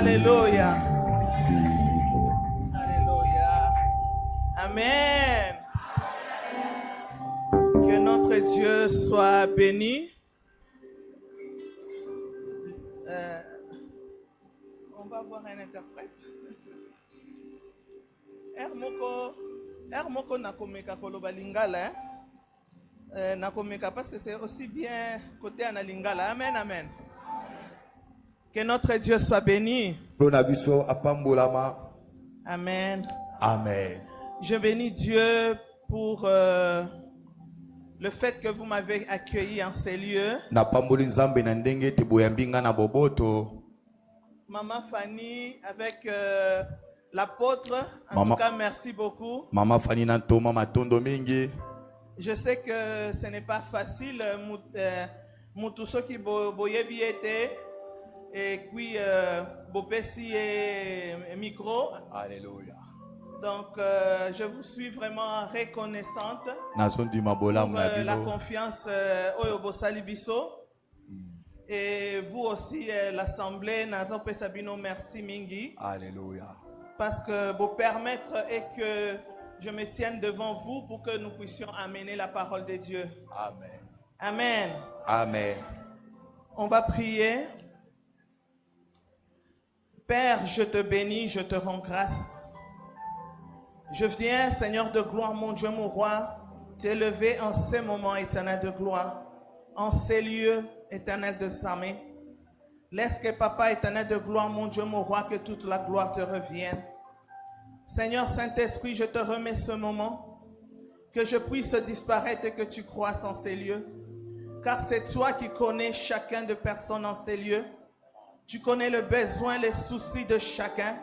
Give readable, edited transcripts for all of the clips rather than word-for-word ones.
Alléluia. Alléluia. Amen. Que notre Dieu soit béni. On va voir un interprète. Moko nakomeka koloba lingala. Nakomeka parce que c'est aussi bien côté analingala. Amen, amen. Que notre Dieu soit béni. Amen. Amen. Je bénis Dieu pour le fait que vous m'avez accueilli en ces lieux. Maman Fanny avec l'apôtre. En tout cas, merci beaucoup. Maman Fanny Nantoma matondo mingi. Je sais que ce n'est pas facile. Mutuso qui boyebi était et puis bopesi et micro. Alléluia. Donc je vous suis vraiment reconnaissante pour la confiance Oyo Bosali Biso. Et vous aussi l'assemblée Nazo Pesabino, merci mingi. Alléluia. Parce que vous permettre et que je me tienne devant vous pour que nous puissions amener la parole de Dieu. Amen. Amen. Amen. On va prier. Père, je te bénis, je te rends grâce. Je viens, Seigneur de gloire, mon Dieu, mon roi, t'élever en ces moments éternels de gloire, en ces lieux éternels de Samé. Laisse que Papa éternel de gloire, mon Dieu, mon roi, que toute la gloire te revienne. Seigneur Saint-Esprit, je te remets ce moment, que je puisse disparaître et que tu croisses en ces lieux. Car c'est toi qui connais chacun de personnes en ces lieux. Tu connais le besoin, les soucis de chacun.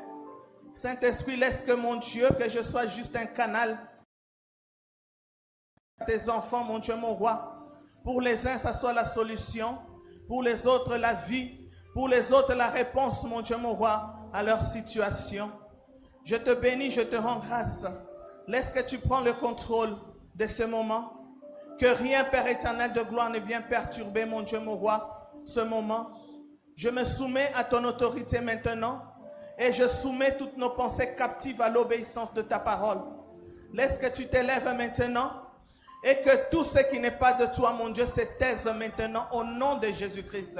Saint-Esprit, laisse que mon Dieu, que je sois juste un canal. Tes enfants, mon Dieu, mon roi. Pour les uns, ça soit la solution. Pour les autres, la vie. Pour les autres, la réponse, mon Dieu, mon roi, à leur situation. Je te bénis, je te rends grâce. Laisse que tu prends le contrôle de ce moment. Que rien, Père éternel de gloire, ne vienne perturber, mon Dieu, mon roi, ce moment. Je me soumets à ton autorité maintenant. Et je soumets toutes nos pensées captives à l'obéissance de ta parole. Laisse que tu t'élèves maintenant. Et que tout ce qui n'est pas de toi, mon Dieu, se taise maintenant au nom de Jésus-Christ.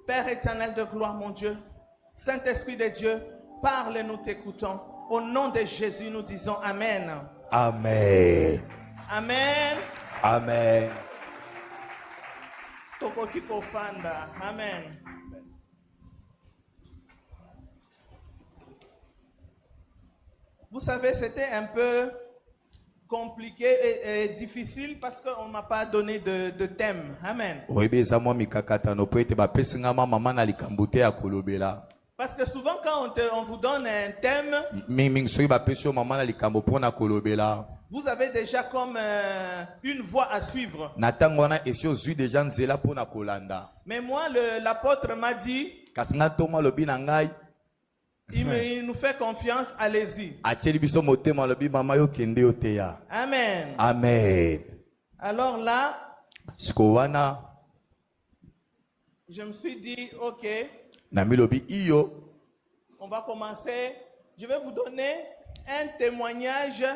Père éternel de gloire, mon Dieu. Saint-Esprit de Dieu, parle, nous t'écoutons. Au nom de Jésus, nous disons Amen. Amen. Amen. Amen. Amen. Vous savez, c'était un peu compliqué et difficile parce qu'on ne m'a pas donné de thème. Amen. Parce que souvent quand on vous donne un thème, vous avez déjà comme une voie à suivre. Mais moi, l'apôtre m'a dit, il nous fait confiance, allez-y. Amen. Amen. Alors là, je me suis dit, ok, on va commencer. Je vais vous donner un témoignage,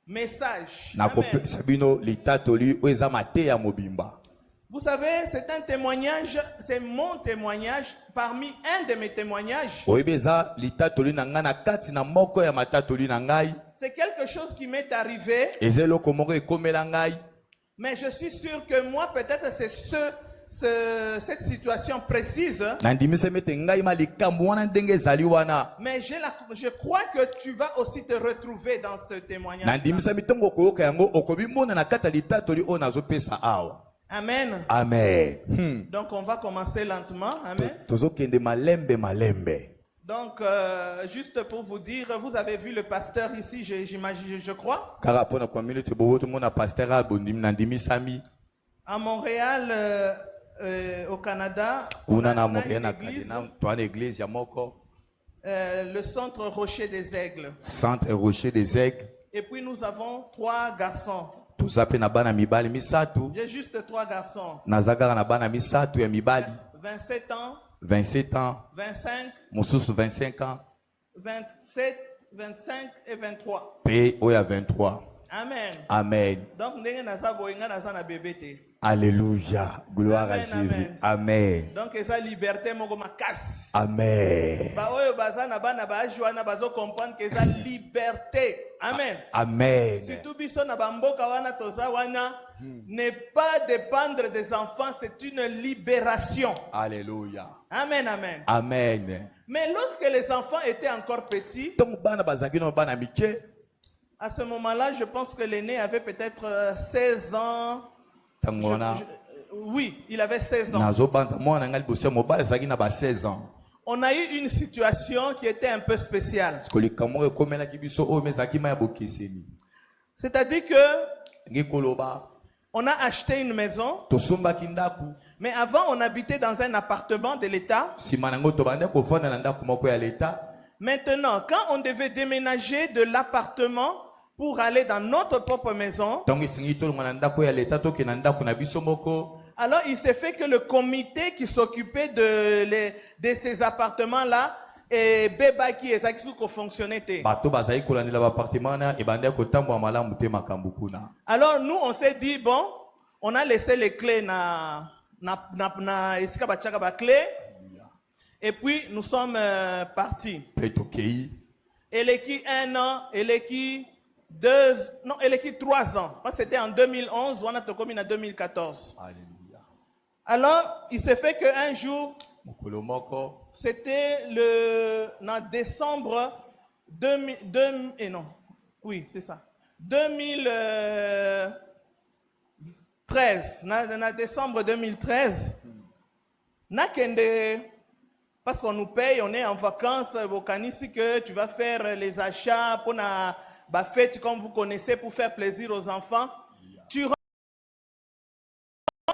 message. Amen. Vous savez, c'est un témoignage, c'est mon témoignage parmi un de mes témoignages. C'est quelque chose qui m'est arrivé. Mais je suis sûr que moi, peut-être c'est cette situation précise. Mais je crois que tu vas aussi te retrouver dans ce témoignage. Amen. Amen. Donc on va commencer lentement. Amen. Donc juste pour vous dire, vous avez vu le pasteur ici, j'imagine, je crois. À Montréal, au Canada, on a une église, le centre Rocher des Aigles. Centre Rocher des Aigles. Et puis nous avons 3 garçons. J'ai juste 3 garçons. 27 ans. 27 ans. 25, Moussous 25 ans. 27, 25 et 23. P. Oya 23. Amen. Amen. Donc, ndenge naza boyenga naza na bébé te. Alléluia. Gloire Amen, à Jésus. amen. Amen. Donc, eza liberté moko makasi. Amen. Ba oyo baza na bana ba joana bazo comprendre que eza liberté. Amen. Amen. Surtout biso na bamboka wana toza wana, ne pas dépendre des enfants, c'est une libération. Alléluia. Amen, amen. Amen. Mais lorsque les enfants étaient encore petits, Donc, bana bazaki no bana mike. à ce moment-là, je pense que l'aîné avait peut-être 16 ans. Tangona. Oui, il avait 16 ans. Nazo banza mwana ngali bosia mobile zaki na ba 16 ans. On a eu une situation qui était un peu spéciale. Kolikamoke komela kibiso o mezaki ma bokeseni. C'est-à-dire que Ngikoloba. on a acheté une maison, Tosumba kindaku. mais avant on habitait dans un appartement de l'État. Simanango tobande ko fona na ndaku moko ya l'État. Maintenant, quand on devait déménager de l'appartement pour aller dans notre propre maison, Donc isingi to ngana ndako ya l'État to ke na ndaku na biso moko. alors il s'est fait que le comité qui s'occupait de ces appartements-là et Bebaki et Zakisuko fonctionnait. Bato bazai kolandela ba appartement na e bande ko tambo malamu te makambu kuna. Alors nous on s'est dit bon, on a laissé les clés na esika bachaka ba clés et puis nous sommes partis. Petokei. Elle est qui 1 an, elle est qui 2, non, elle est qui 3 ans. Parce que c'était en 2011, on a tokomi en 2014. Alléluia. Alors, il s'est fait qu'un jour, Mokolo moko. c'était le en décembre 2000, et non, oui, c'est ça. 2013, en décembre 2013, parce qu'on nous paye, on est en vacances, au Canisi que tu vas faire les achats pour la fête, comme vous connaissez, pour faire plaisir aux enfants. Tu rentres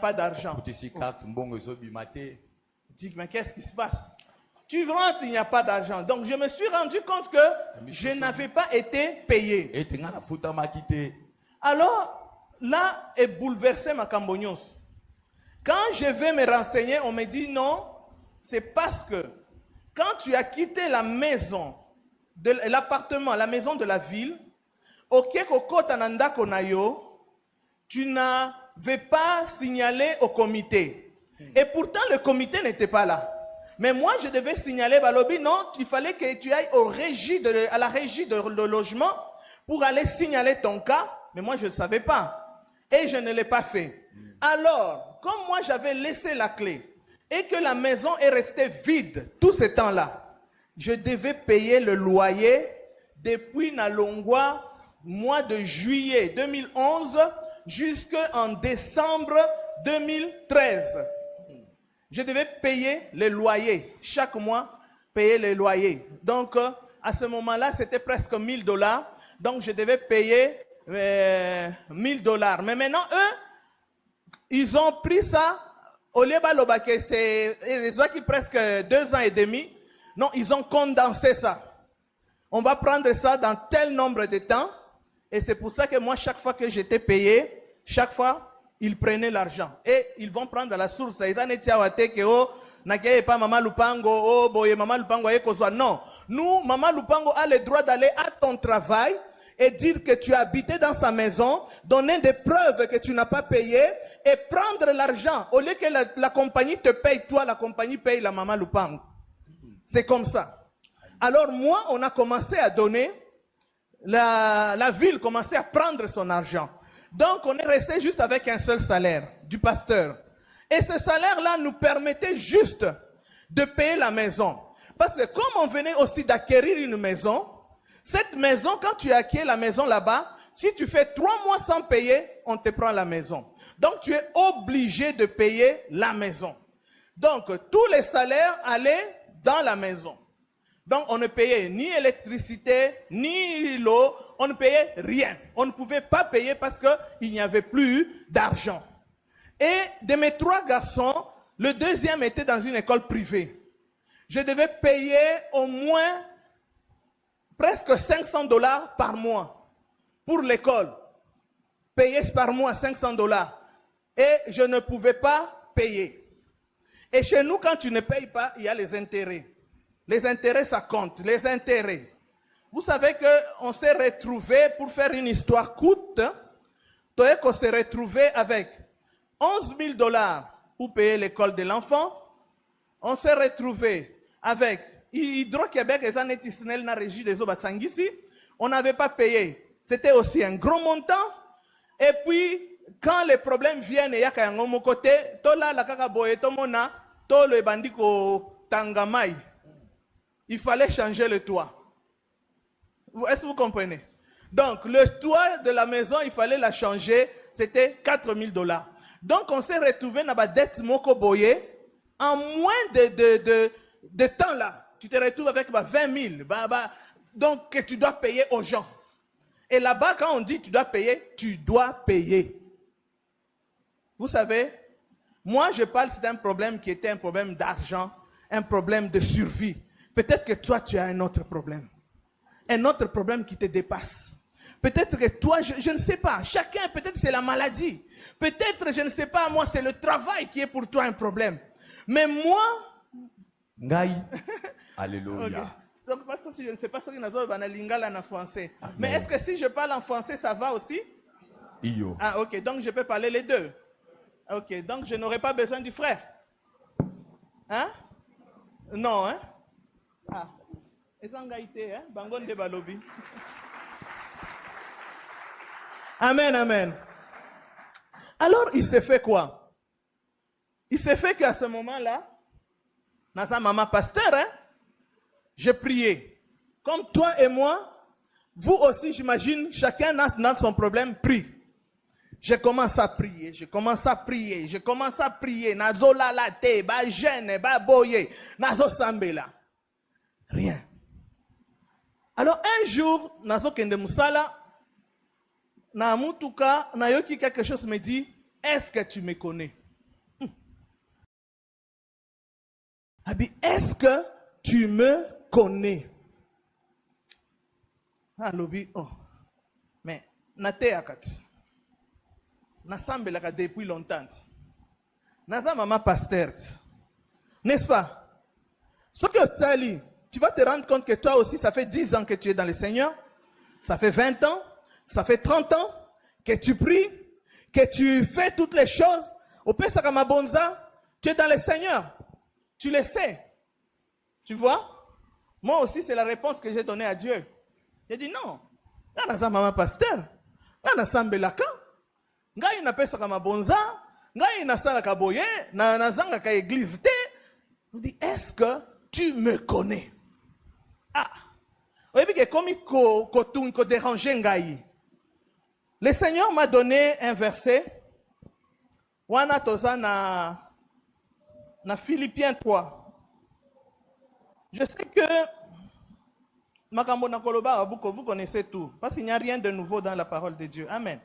pas d'argent. Dis, mais qu'est-ce qui se passe? Tu rentres, il n'y a pas d'argent. Donc je me suis rendu compte que je n'avais pas été payé. Alors, là est bouleversé ma cambognos. Quand je vais me renseigner, on me dit non, c'est parce que quand tu as quitté la maison, l'appartement, la maison de la ville, tu n'avais pas signalé au comité. Et pourtant, le comité n'était pas là. Mais moi, je devais signaler Balobi, non, il fallait que tu ailles à la régie de logement pour aller signaler ton cas. Mais moi, je ne savais pas. Et je ne l'ai pas fait. Alors, comme moi, j'avais laissé la clé et que la maison est restée vide tout ce temps-là, je devais payer le loyer depuis Nalongwa, mois de juillet 2011 jusqu'en décembre 2013. Je devais payer les loyers. Chaque mois, payer les loyers. Donc, à ce moment-là, c'était presque $1000. Donc, je devais payer $1000. Mais maintenant, eux, ils ont pris ça. Au lieu de c'est presque 2 ans et demi. Non, ils ont condensé ça. On va prendre ça dans tel nombre de temps. Et c'est pour ça que moi, chaque fois que j'étais payé, chaque fois, ils prenaient l'argent. Et ils vont prendre la source. Ils en étaient pas Maman Lupango, oh boy, Maman Lupango, non. Nous, Maman Lupango a le droit d'aller à ton travail et dire que tu as habité dans sa maison, donner des preuves que tu n'as pas payé et prendre l'argent. Au lieu que la compagnie te paye, toi, la compagnie paye la Maman Lupango. C'est comme ça. Alors moi, on a commencé à donner, la ville commençait à prendre son argent. Donc, on est resté juste avec un seul salaire du pasteur. Et ce salaire-là nous permettait juste de payer la maison. Parce que comme on venait aussi d'acquérir une maison, cette maison, quand tu acquiers la maison là-bas, si tu fais 3 mois sans payer, on te prend la maison. Donc, tu es obligé de payer la maison. Donc, tous les salaires allaient dans la maison. Donc, on ne payait ni électricité, ni l'eau, on ne payait rien. On ne pouvait pas payer parce qu'il n'y avait plus d'argent. Et de mes 3 garçons, le deuxième était dans une école privée. Je devais payer au moins presque $500 par mois pour l'école. Payer par mois $500. Et je ne pouvais pas payer. Et chez nous, quand tu ne payes pas, il y a les intérêts. Les intérêts, ça compte. Les intérêts. Vous savez qu'on s'est retrouvés, pour faire une histoire courte, on s'est retrouvé avec 11 000 $ pour payer l'école de l'enfant. On s'est retrouvé avec Hydro-Québec et Zanetisnel na régie des Obasangisi. On n'avait pas payé. C'était aussi un gros montant. Et puis, quand les problèmes viennent, il y a un autre côté, tola la kakaboye, tomona, tolo e bandiko tangamai. Il fallait changer le toit. Est-ce que vous comprenez? Donc, le toit de la maison, il fallait la changer. C'était 4 000 $. Donc, on s'est retrouvé dans la dette Moko Boye. En moins de temps là, tu te retrouves avec 20 000. Donc, que tu dois payer aux gens. Et là-bas, quand on dit tu dois payer. Vous savez, moi, je parle d'un problème qui était un problème d'argent, un problème de survie. Peut-être que toi, tu as un autre problème. Un autre problème qui te dépasse. Peut-être que toi, je ne sais pas. Chacun, peut-être c'est la maladie. Peut-être, je ne sais pas, moi, c'est le travail qui est pour toi un problème. Mais moi... Ngai. Alléluia. Okay. Donc, je ne sais pas ce que nous avons lingala en français. Amen. Mais est-ce que si je parle en français, ça va aussi? Iyo. Ah, ok. Donc, je peux parler les deux. Ok. Donc, je n'aurai pas besoin du frère. Hein? Non, hein? Ah. Hein? Bangon de Balobi. Amen, amen. Alors, il s'est fait quoi? Il s'est fait qu'à ce moment-là, dans sa maman pasteur, hein, j'ai prié. Comme toi et moi, vous aussi, j'imagine, chacun dans son problème, prie. Je commence à prier, Nazo la late, ba gêne, ba boye, nazo sambela. Rien. Alors un jour, nazo kende musala, na mutuka, na yoki quelque chose me dit, est-ce que tu me connais? Abi, est-ce que tu me connais? Ah, lobi, oh. Mais, nate akati. Nasambelaka depuis longtemps. Naza maman pasteur. N'est-ce pas? Ce que tu as lu, tu vas te rendre compte que toi aussi, ça fait 10 ans que tu es dans le Seigneur. Ça fait 20 ans. Ça fait 30 ans que tu pries, que tu fais toutes les choses. Au Pesaka tu es dans le Seigneur. Tu le sais. Tu vois? Moi aussi, c'est la réponse que j'ai donnée à Dieu. J'ai dit non. Naza maman pasteur. Naza mbelaka. Ngai na pesa kama bonza, ngai na sala kaboye, na zanga ka église te. On dit, est-ce que tu me connais? Ah. Vous voyez que comme il déranger ngai. Le Seigneur m'a donné un verset. Wana toza na Philippiens 3. Je sais que Makambo na Koloba, vous connaissez tout. Parce qu'il n'y a rien de nouveau dans la parole de Dieu. Amen.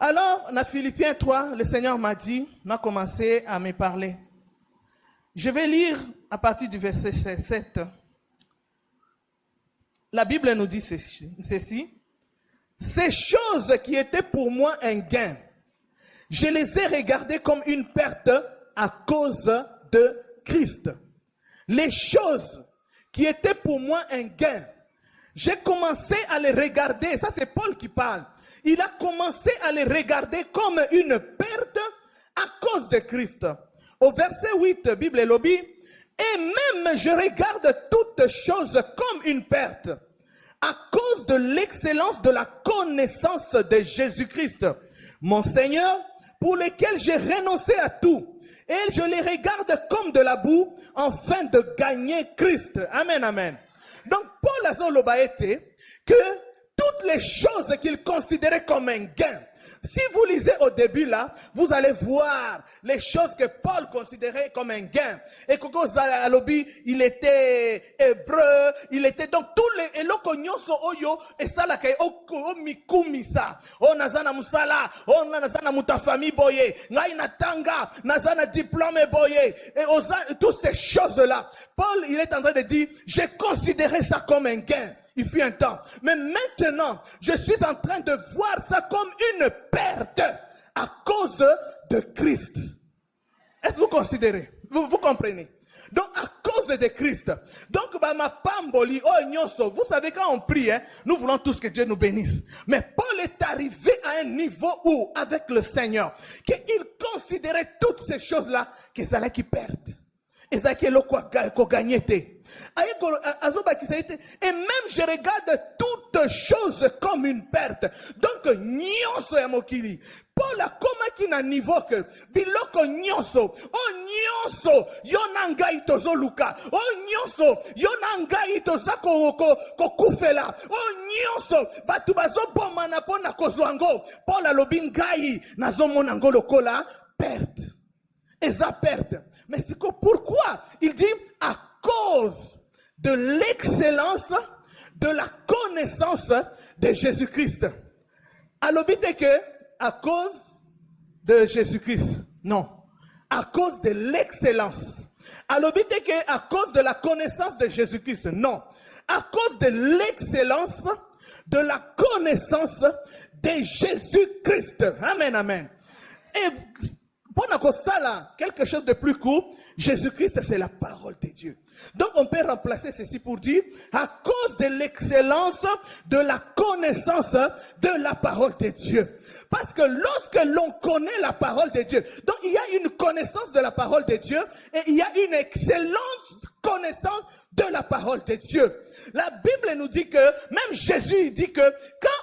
Alors, dans Philippiens 3, le Seigneur m'a commencé à me parler. Je vais lire à partir du verset 7. La Bible nous dit ceci. Ces choses qui étaient pour moi un gain, je les ai regardées comme une perte à cause de Christ. Les choses qui étaient pour moi un gain, j'ai commencé à les regarder. Ça, c'est Paul qui parle. Il a commencé à les regarder comme une perte à cause de Christ. Au verset 8, Bible et lobby, et même je regarde toutes choses comme une perte à cause de l'excellence de la connaissance de Jésus-Christ, mon Seigneur, pour lequel j'ai renoncé à tout. Et je les regarde comme de la boue, afin de gagner Christ. Amen, amen. Donc, Paul a dit que toutes les choses qu'il considérait comme un gain. Si vous lisez au début là, vous allez voir les choses que Paul considérait comme un gain. Et Koko Zalobi, il était hébreu, il était donc tous les elokonyonso oyo et ça la kay o mikumisa. O nazana musala, o nazana mutafami boye, ngai natanga, nazana diplôme boye et toutes ces choses là. Paul, il est en train de dire, j'ai considéré ça comme un gain. Il fut un temps. Mais maintenant, je suis en train de voir ça comme une perte à cause de Christ. Est-ce que vous considérez? Vous comprenez? Donc, à cause de Christ. Donc, ma pamboli, oh, nyonso. Vous savez, quand on prie, hein, nous voulons tous que Dieu nous bénisse. Mais Paul est arrivé à un niveau où, avec le Seigneur, qu'il considérait toutes ces choses-là, qu'ils allaient qui perdent. Ils allaient qui gagner. Et même je regarde toutes choses comme une perte. Donc, nyonso ya mokili. Paul a comme un niveau que biloko nyonso, oh nyonso, yonangai tozo luka, oh nyonso, yonangai toza ko kufela, oh nyonso, batu bazo bomana pona kozwango. Paul a lobingai nazo monango lokola perte. Eza perte. Mais c'est pourquoi il dit à cause de l'excellence de la connaissance de Jésus-Christ. Alors, que à cause de Jésus-Christ, non. À cause de l'excellence. Alors, que à cause de la connaissance de Jésus-Christ, non. À cause de l'excellence de la connaissance de Jésus-Christ. Amen, amen. Et pour quelque chose de plus court, Jésus-Christ, c'est la parole de Dieu. Donc, on peut remplacer ceci pour dire, à cause de l'excellence de la connaissance de la parole de Dieu. Parce que lorsque l'on connaît la parole de Dieu, donc il y a une connaissance de la parole de Dieu et il y a une excellente connaissance de la parole de Dieu. La Bible nous dit que, même Jésus dit que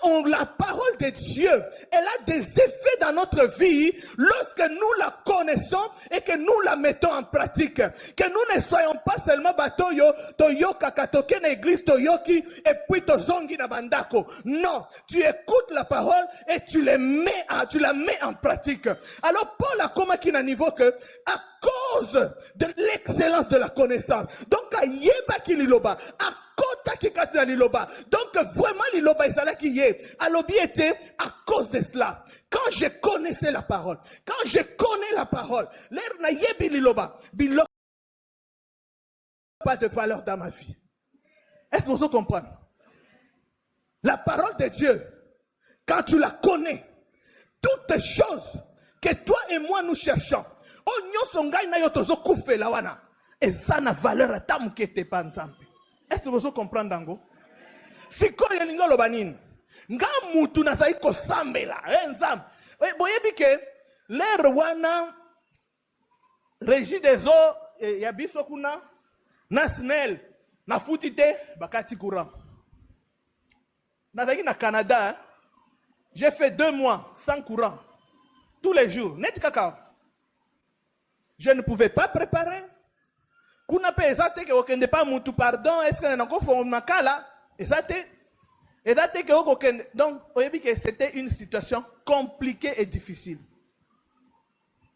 quand la parole de Dieu, elle a des effets dans notre vie, lorsque nous la connaissons et que nous la mettons en pratique. Que nous ne soyons pas seulement batoyo, toyoka katoke na église toyoki, et puis tozongi na bandako. Non, tu écoutes la parole et tu la mets en pratique. Alors Paul a comme un niveau que, à cause de l'excellence de la connaissance, donc à yeba ki liloba, à kota ki kati na liloba, donc vraiment liloba ezala ki ye, alobi était à cause de cela. Quand je connaissais la parole, quand je connais la parole, l'air na yebi liloba, biloba pas de valeur dans ma vie. Est-ce que vous comprenez? La parole de Dieu, quand tu la connais, toutes les choses que toi et moi nous cherchons, oh nyonso ngai na yo tozo kufela wana, et ça n'a valeur à ta mukete pa nzambe. Est-ce que vous comprenez dango? Si ko yelinga lobanine, nga mutu na zai ko sambela, nzambe. Boyebi ke l'air wana régie des eaux ya biso kuna na SNEL na futite bakati courant. Na Canada, j'ai fait 2 mois sans courant. Tous les jours, net cacao. Je ne pouvais pas préparer. Kuna pe ezate ke okende pa mutu pardon, est-ce que na ko fo makala? Ezate. Ezate ke okende. Donc, oyebi que c'était une situation compliquée et difficile.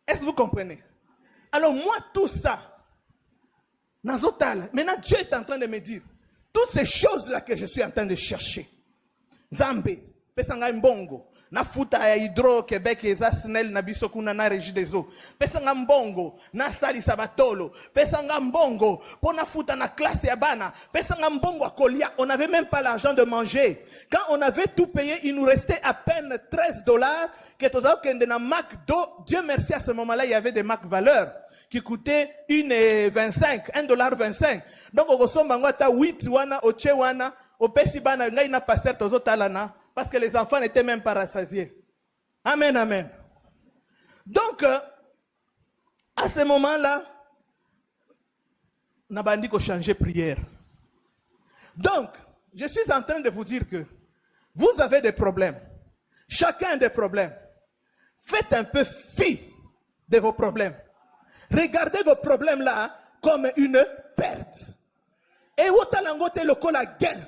Est-ce que vous comprenez? Alors moi tout ça Nazotala, maintenant Dieu est en train de me dire toutes ces choses-là que je suis en train de chercher. Nzambe, pesanga mbongo. Na futa ya Hydro-Québec eza SNEL na biso kuna na régie des eaux. Pesanga mbongo na sali sabatolo. Pesanga mbongo pour na futa na classe ya bana. Pesanga mbongo à kolia. On n'avait même pas l'argent de manger. Quand on avait tout payé, il nous restait à peine $13 que tozao kende na McDo. Dieu merci, à ce moment-là, il y avait des Mac valeurs qui coûtaient $1.25. Donc au sombango ta 8 wana oche wana opesi bana ngai na passer tozo talana. Parce que les enfants n'étaient même pas rassasiés. Amen, amen. Donc, à ce moment-là, Nabandi ko changer prière. Donc, je suis en train de vous dire que vous avez des problèmes. Chacun a des problèmes. Faites un peu fi de vos problèmes. Regardez vos problèmes là comme une perte. Et où talangote le la guerre.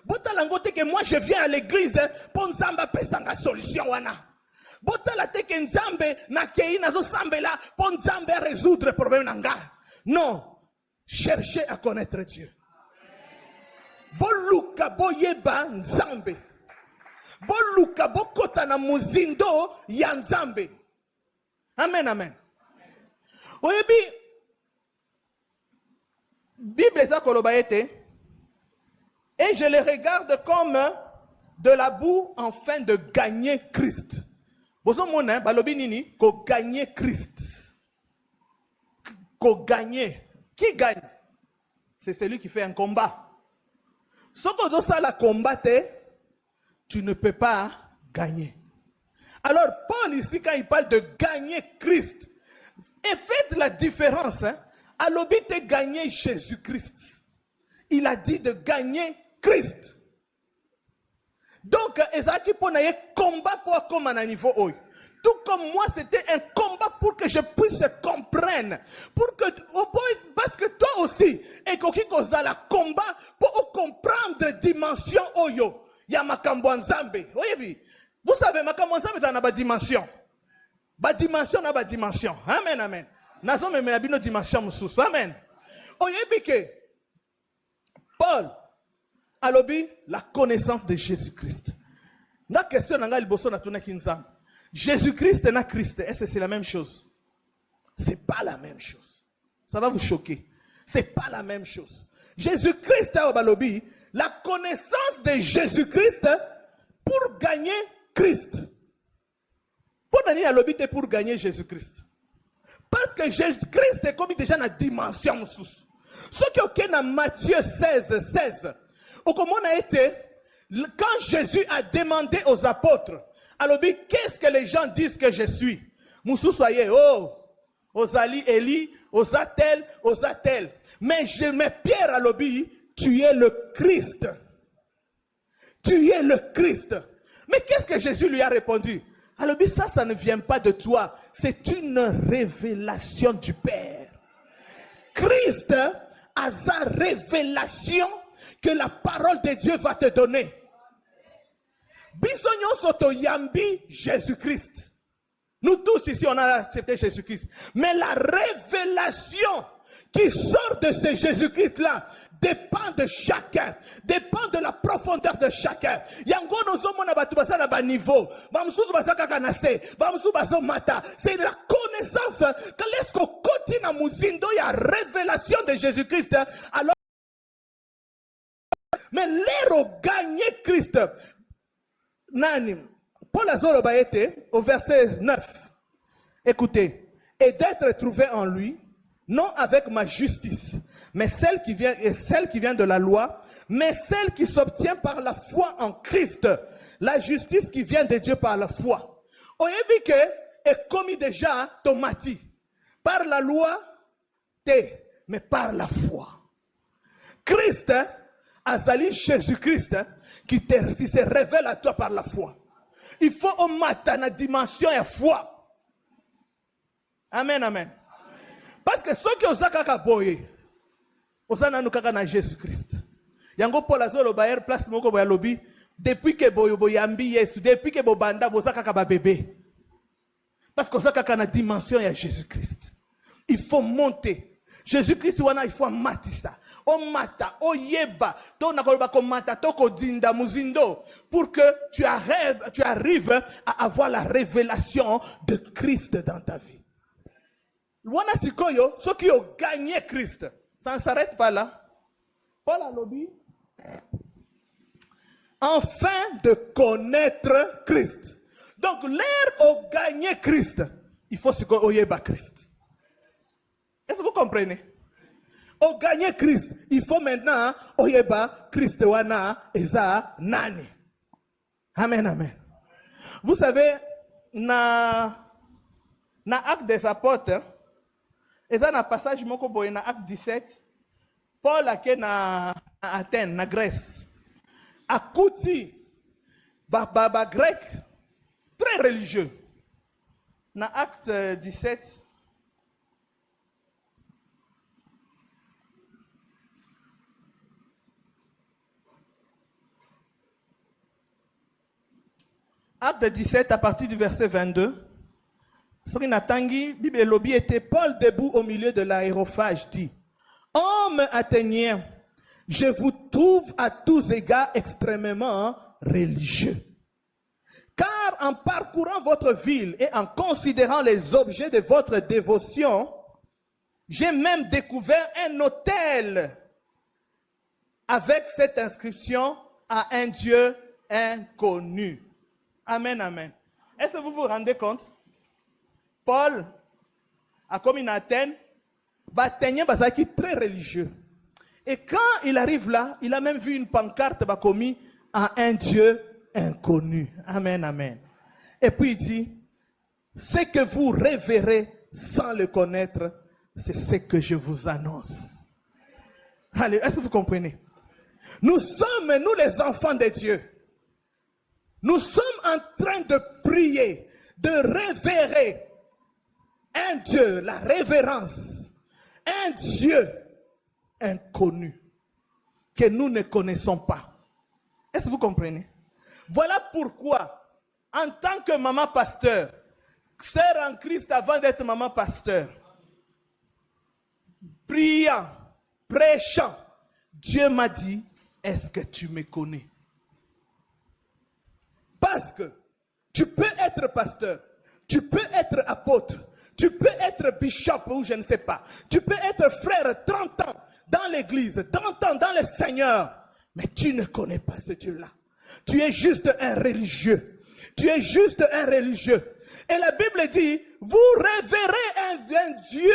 Botalangote que moi je viens à l'église pour nzamba pesanga solution wana. Botalate que nzambe na kei nazo sambela pour nzambe résoudre problème nanga. Non, cherchez à connaître Dieu. Boluka boyeba nzambe. Boluka bokota na muzindo ya nzambe. Amen, amen. Oyebi Bible eza koloba ete. Et je les regarde comme de la boue afin de gagner Christ. Vous avez balobi nini ko gagner Christ. Qu'on gagne. Qui gagne? C'est celui qui fait un combat. Ce que ça la combattre, tu ne peux pas gagner. Alors, Paul ici, quand il parle de gagner Christ, et faites la différence. À l'objet de gagner Jésus-Christ. Il a dit de gagner Christ. Donc, Ezaki pour un combat pour comme un niveau haut. Tout comme moi, c'était un combat pour que je puisse comprendre. Pour que, parce que toi aussi, et que la combat pour comprendre dimension oyo. Il y a Makambo Nzambe. Vous savez, Makambo Nzambe dans la dimension. Ba dimension na ba dimension. Amen, amen. Nazo me na bino dimension mususu. Amen. Oyebi ke Paul a lobi la connaissance de Jésus-Christ. La question nanga liboso na tuna kinzam. Jésus-Christ et na Christ, est-ce que c'est la même chose? C'est pas la même chose. Ça va vous choquer. C'est pas la même chose. Jésus-Christ a balobi la connaissance de Jésus-Christ pour gagner Christ. Pour gagner Jésus-Christ. Parce que Jésus-Christ est comme déjà dans la dimension. Ce qui est dans Matthieu 16. Comment on a été, quand Jésus a demandé aux apôtres, alors qu'est-ce que les gens disent que je suis? Moussou soyez, Osali, Eli, Osatel. Mais Pierre a l'obéi, tu es le Christ. Tu es le Christ. Mais qu'est-ce que Jésus lui a répondu? Alors, ça ne vient pas de toi. C'est une révélation du Père. Christ a sa révélation que la parole de Dieu va te donner. Bisognon soto yambi Jésus-Christ. Nous tous ici, on a accepté Jésus-Christ. Mais la révélation qui sort de ce Jésus-Christ-là dépend de chacun, dépend de la profondeur de chacun. Yango nozomona batu basa na ba niveau, bamsusu basa kaka na se, bamsusu baso mata. C'est la connaissance que lorsqu'on continue à muzindo ya révélation de Jésus-Christ. Alors, mais l'héros gagner Christ. Nani, Paul Azolo Baete, au verset 9. Écoutez, et d'être trouvé en lui, non avec ma justice, mais celle qui vient de la loi, mais celle qui s'obtient par la foi en Christ. La justice qui vient de Dieu par la foi. Oyebike est commis déjà tomati. Par la loi, mais par la foi. Christ, Azali Jésus-Christ, qui se révèle à toi par la foi. Il faut au matin la dimension et foi. Amen, amen. Parce que ceux qui ont kaka boye, osana nous kaka na Jésus-Christ. Yango Paul azolo baer place moko boya lobi depuis que boyambi Yesu, depuis que bobanda boza kaka ba bébé. Parce que ça kaka na dimension ya Jésus-Christ. Il faut monter. Jésus-Christ wana il faut matisa. O mata, o yeba, to nakoloba ko mata, to ko dinda muzindo pour que tu arrives à avoir la révélation de Christ dans ta vie. Wana sikoyo, ceux qui ont gagné Christ, ça ne s'arrête pas là. Paul a lobby. Enfin de connaître Christ. Donc, l'air au gagné Christ, il faut se connaître Christ. Est-ce que vous comprenez? Au gagné Christ, il faut maintenant oyeba Christ wana eza nani. Amen, amen. Vous savez, na acte des apôtres, et ça, dans le passage, dans acte 17, Paul a été à Athènes, en Grèce. À Kouti, grec, très religieux. Dans acte 17, acte 17, à partir du verset 22, Bible lobby était Paul debout au milieu de l'aérophage dit: Hommes athéniens, je vous trouve à tous égards extrêmement religieux. Car en parcourant votre ville et en considérant les objets de votre dévotion, j'ai même découvert un autel avec cette inscription à un Dieu inconnu. Amen, amen. Est-ce que vous vous rendez compte? Paul a commis en Athènes, Batenye bazaki très religieux. Et quand il arrive là, il a même vu une pancarte commis à un Dieu inconnu. Amen, amen. Et puis il dit, ce que vous révérez sans le connaître, c'est ce que je vous annonce. Allez, est-ce que vous comprenez? Nous sommes, nous les enfants de Dieu. Nous sommes en train de prier, de révérer un Dieu, la révérence, un Dieu inconnu que nous ne connaissons pas. Est-ce que vous comprenez? Voilà pourquoi, en tant que maman pasteur, sœur en Christ avant d'être maman pasteur, priant, prêchant, Dieu m'a dit, est-ce que tu me connais? Parce que tu peux être pasteur, tu peux être apôtre, tu peux être bishop ou je ne sais pas, tu peux être frère 30 ans dans l'église, 30 ans dans le Seigneur, mais tu ne connais pas ce Dieu-là. Tu es juste un religieux. Tu es juste un religieux. Et la Bible dit, vous révérez un Dieu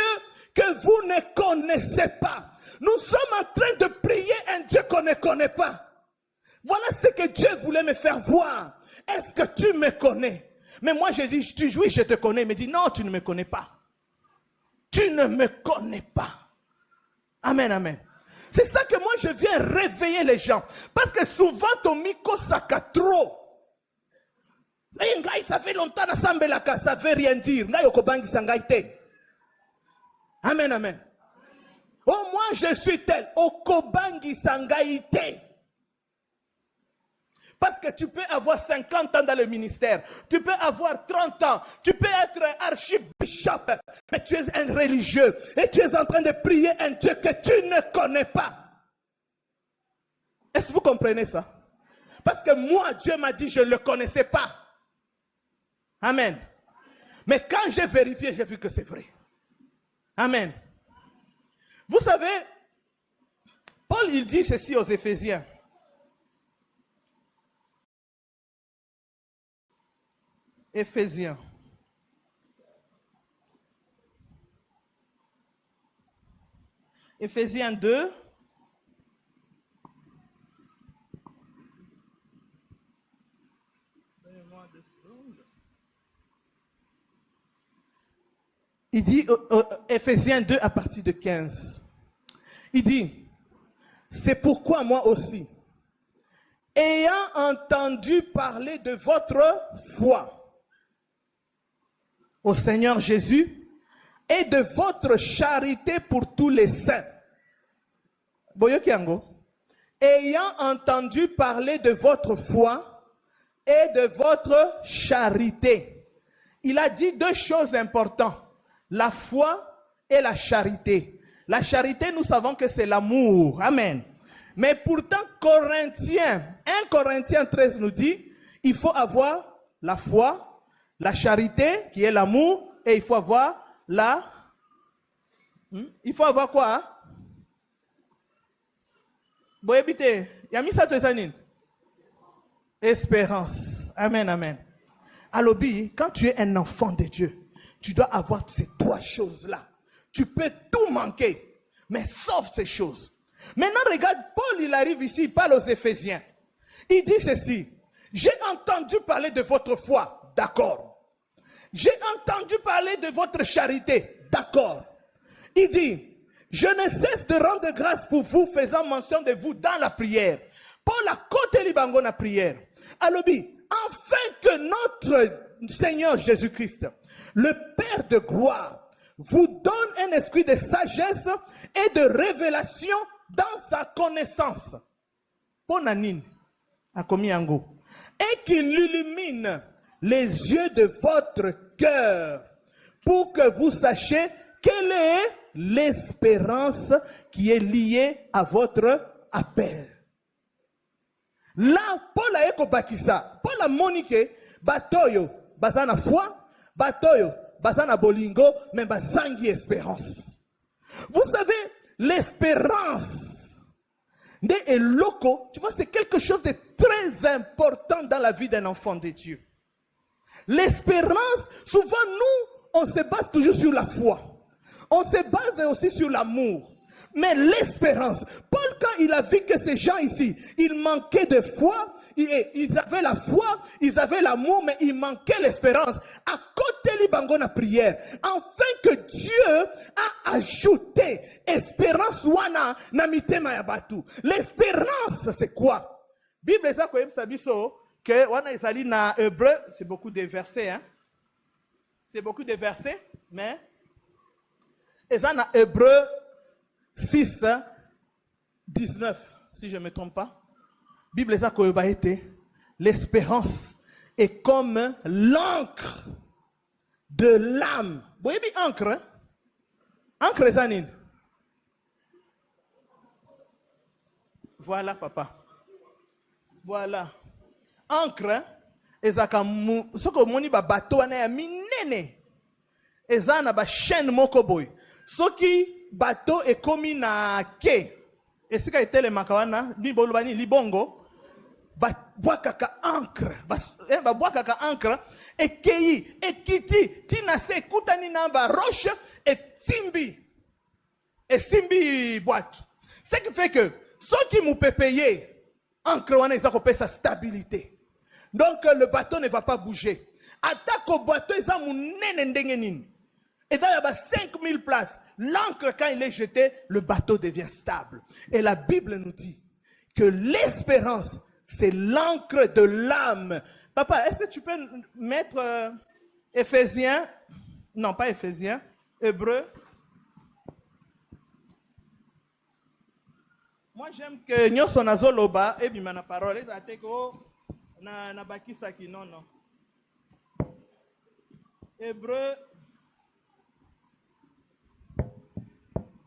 que vous ne connaissez pas. Nous sommes en train de prier un Dieu qu'on ne connaît pas. Voilà ce que Dieu voulait me faire voir. Est-ce que tu me connais? Mais moi je dis, oui, je te connais. Il me dit, non, tu ne me connais pas. Tu ne me connais pas. Amen, amen. C'est ça que moi je viens réveiller les gens. Parce que souvent ton micro saca trop. Ça fait longtemps que ça ne veut rien dire. Amen, amen. Oh, moi je suis tel. Okobangi sangaïte. Parce que tu peux avoir 50 ans dans le ministère, tu peux avoir 30 ans, tu peux être archibishop, mais tu es un religieux et tu es en train de prier un Dieu que tu ne connais pas. Est-ce que vous comprenez ça? Parce que moi, Dieu m'a dit, je ne le connaissais pas. Amen. Mais quand j'ai vérifié, j'ai vu que c'est vrai. Amen. Vous savez, Paul, il dit ceci aux Éphésiens. Éphésiens. Éphésiens 2. Il dit, Éphésiens 2 à partir de 15. Il dit, c'est pourquoi moi aussi, ayant entendu parler de votre foi au Seigneur Jésus et de votre charité pour tous les saints. Ayant entendu parler de votre foi et de votre charité. Il a dit deux choses importantes. La foi et la charité. La charité, nous savons que c'est l'amour. Amen. Mais pourtant, 1 Corinthiens 13 nous dit, il faut avoir la foi, la charité, qui est l'amour, et il faut avoir la... Il faut avoir quoi? Espérance. Amen, amen. Alobi, quand tu es un enfant de Dieu, tu dois avoir ces trois choses-là. Tu peux tout manquer, mais sauf ces choses. Maintenant, regarde, Paul, il arrive ici, il parle aux Éphésiens. Il dit ceci, j'ai entendu parler de votre foi, d'accord. J'ai entendu parler de votre charité, d'accord. Il dit, je ne cesse de rendre grâce pour vous, faisant mention de vous dans la prière. Paul a côté libango la prière. Alobi, afin que notre Seigneur Jésus-Christ, le Père de gloire, vous donne un esprit de sagesse et de révélation dans sa connaissance. Ponanine, a commis ango. Et qu'il illumine les yeux de votre cœur pour que vous sachiez quelle est l'espérance qui est liée à votre appel. Là, Paul a ekobakisa. Paul a moniqué, batoyo, bazana foi, batoyo, bazana bolingo, mais bazangi espérance. Vous savez, l'espérance de loco, tu vois, c'est quelque chose de très important dans la vie d'un enfant de Dieu. L'espérance, souvent nous, on se base toujours sur la foi. on se base aussi sur l'amour. Mais l'espérance, Paul, quand il a vu que ces gens ici, ils manquaient de foi, ils avaient la foi, ils avaient l'amour, mais il manquait l'espérance. À côté de la prière, afin que Dieu a ajouté espérance wana na mitema ya batu. L'espérance, c'est quoi? Bible eza ko yebisa biso que wana ezali na hébreu, c'est beaucoup de versets, hein? C'est beaucoup de versets, mais eza na hébreu 6, 19, si je ne me trompe pas. Bible eza ko yeba ete l'espérance est comme l'encre de l'âme. Vous voyez bien encre, hein? Encre eza nini? Voilà, papa. Voilà. Encre, ezaka soko moni ba bateau wana ya minene. Eza na ba chaîne moko boy. Soki bateau est commis na quai. Et ce qui a été le makawana, libongo, boakaka encre, boakaka encre, et kei, et kiti, tina se kutani na ba roche, et simbi boîte. Ce qui fait que, ceux qui m'ont payé, encre wana ils ont sa stabilité. Donc le bateau ne va pas bouger. Attaque au bateau, ils ont mon ndengenin. Et il y a 5000 places. L'encre, quand il est jeté, le bateau devient stable. Et la Bible nous dit que l'espérance, c'est l'encre de l'âme. Papa, est-ce que tu peux mettre Éphésiens? Non, pas Éphésiens. Hébreu. Moi, j'aime que nous sommes à Zoloba et bien ma parole. Na bakisaki non. Hébreu.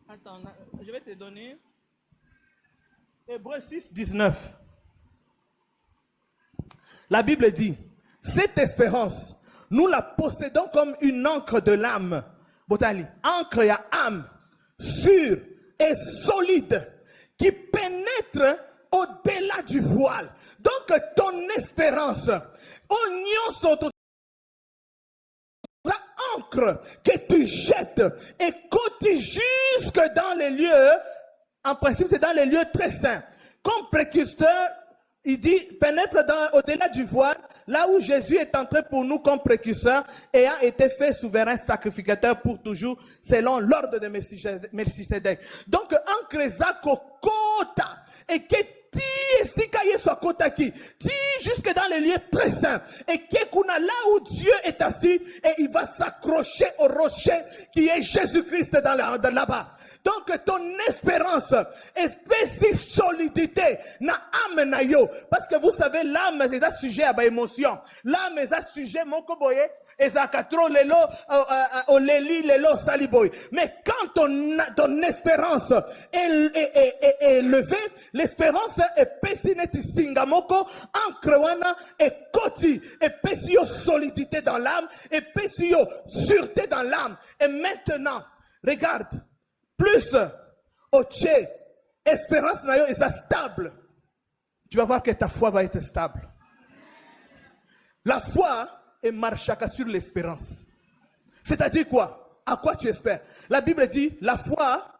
Attends, je vais te donner Hébreux 6, 19. La Bible dit, cette espérance, nous la possédons comme une encre de l'âme. Botali, encre et âme, sûre et solide, qui pénètre au-delà du voile. Donc ton espérance, oignon sont encre que tu jettes et côté jusque dans les lieux, en principe c'est dans les lieux très saints. Comme précurseur, il dit pénètre au-delà du voile, là où Jésus est entré pour nous comme précurseur et a été fait souverain sacrificateur pour toujours selon l'ordre de Melchisedec. Donc encre zako kota et que jusque dans les lieux très saints et là où Dieu est assis et il va s'accrocher au rocher qui est Jésus-Christ là-bas. Donc ton espérance, espèce solidité na âme na yo, parce que vous savez l'âme c'est un sujet à émotion. L'âme est un sujet mon koboye et ça katro lelo au leli lelo saliboy. Mais quand ton espérance est élevée, l'espérance est pessineti singamoko encrewana et koti et pesio solidité dans l'âme et pesio sûreté dans l'âme. Et maintenant, regarde, plus au tché, espérance na yo est stable. Tu vas voir que ta foi va être stable. La foi est marchaka sur l'espérance. C'est-à-dire quoi? À quoi tu espères? La Bible dit, la foi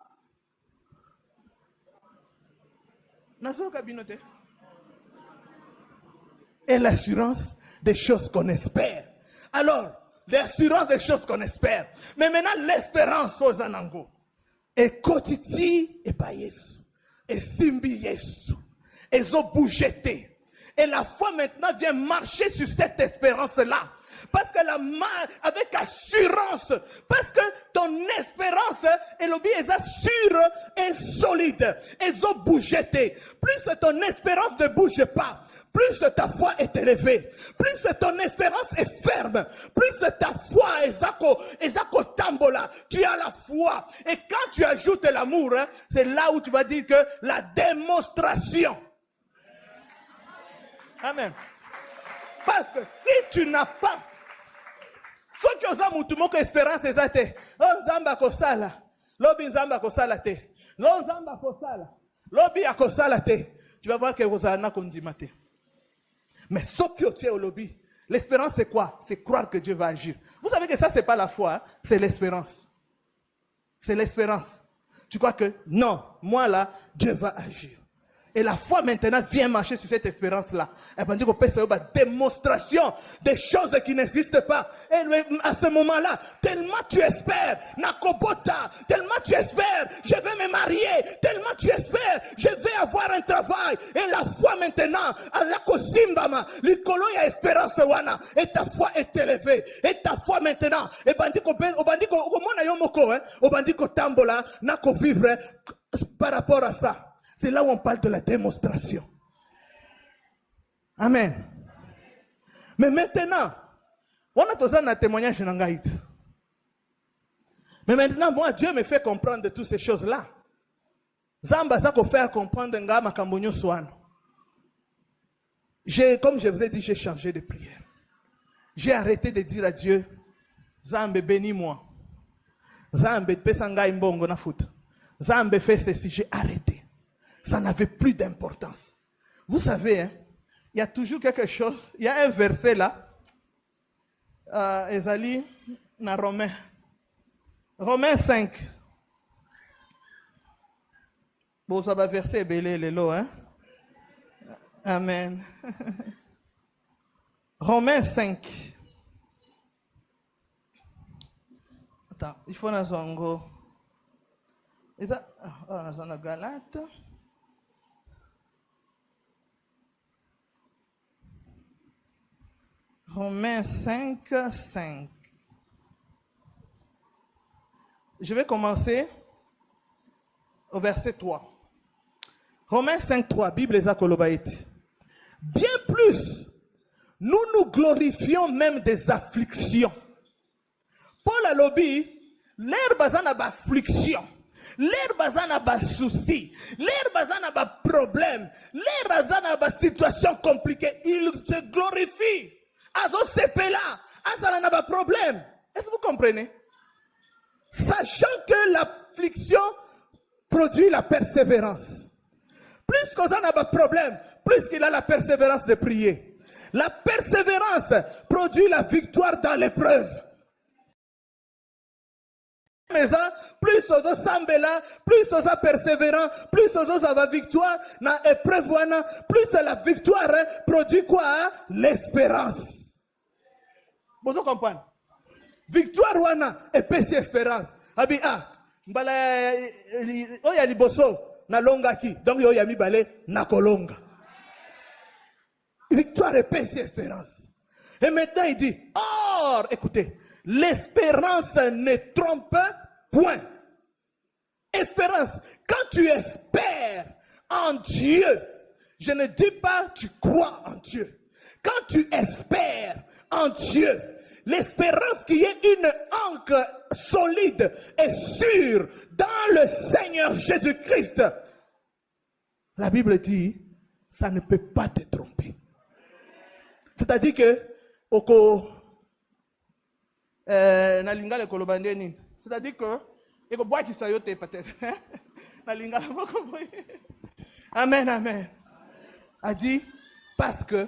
et l'assurance des choses qu'on espère. Alors, l'assurance des choses qu'on espère. Mais maintenant, l'espérance aux anango. Et kotiti et pas Yesu. Et simbi Yesu. Et zo bougete. Et la foi maintenant vient marcher sur cette espérance-là. Parce que avec assurance, parce que ton espérance est sûre et solide, et bougette. Plus ton espérance ne bouge pas, plus ta foi est élevée, plus ton espérance est ferme, plus ta foi est tambola. Tu as la foi, et quand tu ajoutes l'amour, c'est là où tu vas dire que la démonstration. Amen. Parce que si tu n'as pas, ce qui ont espérance, c'est oh Zamba Kosala, Lobi Zamba Kosala te, non Zamba Kosala, Lobi Akosala te, tu vas voir que vous allez kondimate. Mais ce qui est au lobby, l'espérance c'est quoi? C'est croire que Dieu va agir. Vous savez que ça c'est pas la foi, hein? C'est l'espérance. C'est l'espérance. Tu crois que non, moi là, Dieu va agir. Et la foi maintenant vient marcher sur cette espérance-là. Et bien, on peut faire une démonstration des choses qui n'existent pas. Et à ce moment-là, tellement tu espères, Nakobota, tellement tu espères, je vais me marier, tellement tu espères, je vais avoir un travail. Et la foi maintenant, à la Kosimbama, l'icolo y a espérance wana. Et ta foi est élevée. Et ta foi maintenant, et bandiko, comment yomoko, au bandiko tambola, nako vivre par rapport à ça. C'est là où on parle de la démonstration. Amen. Mais maintenant, on a tous un témoignage dans Gaït. Mais maintenant, moi, Dieu me fait comprendre de toutes ces choses-là. Zamba ça faire comprendre nga makambonyo swan. Comme je vous ai dit, j'ai changé de prière. J'ai arrêté de dire à Dieu, Zambe bénis-moi. Zambe pesanga imbongo na foot. Zambe fait ceci, j'ai arrêté. Ça n'avait plus d'importance. Vous savez, hein, il y a toujours quelque chose. Il y a un verset là. Ezali na Romains. Romains 5. Bon, ça va verser belé les lots, hein. Amen. Romains 5. Attends, il faut nous en go. Et ça, on a dans la Galate. Romains 5, 5. Je vais commencer au verset 3. Romains 5, 3, Bible est à Kolobaïti. Bien plus, nous nous glorifions même des afflictions. Paul a lobby, l'air bazana ba affliction. L'air bazana ba souci, l'air bazana ba problème, l'air bazana ba situation compliquée, il se glorifie. Azo sepela, azala na ba problème. Est-ce que vous comprenez? Sachant que l'affliction produit la persévérance. Plus qu'on a un problème, plus qu'il a la persévérance de prier. La persévérance produit la victoire dans l'épreuve. Mais plus on s'embella, plus on est persévérant, plus on a la victoire dans l'épreuve, plus la victoire produit quoi? L'espérance. Vous comprenez? Victoire wana et péché espérance. Abi mbala oya liboso na longa ki. Donc yo yami balé na kolonga. Victoire et péché espérance. Et maintenant il dit, or, écoutez, l'espérance ne trompe point. Espérance, quand tu espères en Dieu, je ne dis pas tu crois en Dieu. Quand tu espères en Dieu, l'espérance qui est une ancre solide et sûre dans le Seigneur Jésus-Christ. La Bible dit, ça ne peut pas te tromper. C'est-à-dire que, c'est-à-dire que, amen, amen. A dit, parce que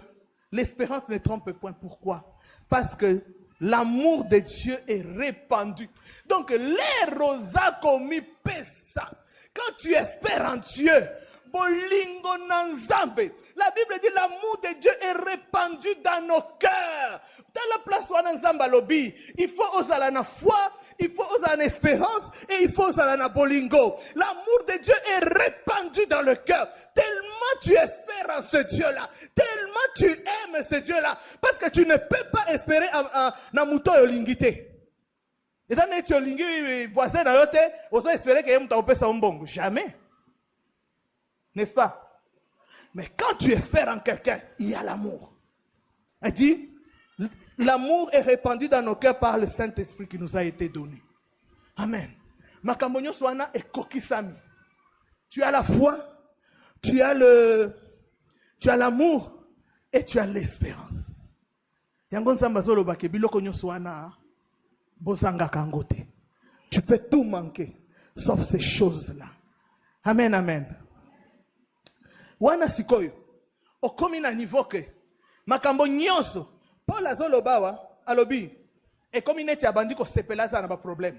l'espérance ne trompe point. Pourquoi? Parce que l'amour de Dieu est répandu. Donc, les rosa commis pesa. Quand tu espères en Dieu, bolingo nanzambe. La Bible dit l'amour de Dieu est répandu dans nos cœurs. Dans la place où nanzamba lobby, il faut oser la foi, il faut oser la espérance et il faut oser la bolingo. L'amour de Dieu est répandu dans le cœur. Tellement tu espères en ce Dieu-là, tellement tu aimes ce Dieu-là, parce que tu ne peux pas espérer en mouton et lingité. Et ça n'est pas lingi voisin dans l'autre, on peut espérer que mouton peut s'en bon. Jamais. N'est-ce pas? Mais quand tu espères en quelqu'un, il y a l'amour. Elle dit, l'amour est répandu dans nos cœurs par le Saint-Esprit qui nous a été donné. Amen. Makambonyo Swana est kokisami. Tu as la foi, tu as l'amour et tu as l'espérance. Yangon Sambazolo Bakebilo Konyo Swana, Bozanga Kangote. Tu peux tout manquer, sauf ces choses-là. Amen, amen. Wana sikoyo okomi na niveau ke makambo nyonso Paul azolobawa alobi ekomi neti abandi ko sepela za na ba problème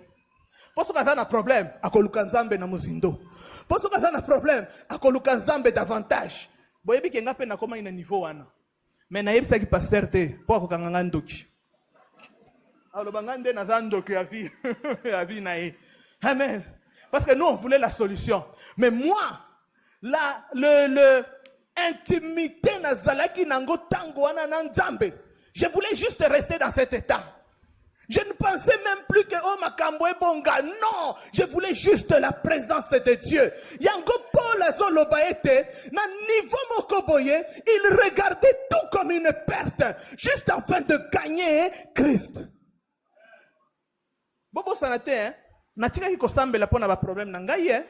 Poso kaza na problème akoluka nzambe na muzindo. Poso kaza na problème akoluka nzambe davantage. Boyebi kenga pe na koma ina niveau wana. Mais na yebisa ki pasteur te po akokanga ndoki. Alors bangande na zandoki ya vie ya vie na ye. Amen. Parce que nous on voulait la solution. Mais moi le intimité na zalaki nango tango wana na nzambe. Je voulais juste rester dans cet état. Je ne pensais même plus que oh makambo e bonga. Non, je voulais juste la présence de Dieu. Yango Paul azolobaete na niveau mokoboye, il regardait tout comme une perte, juste afin de gagner Christ. Bobo sanate hein, natika ki kosambela pona ba problème na ngai hein.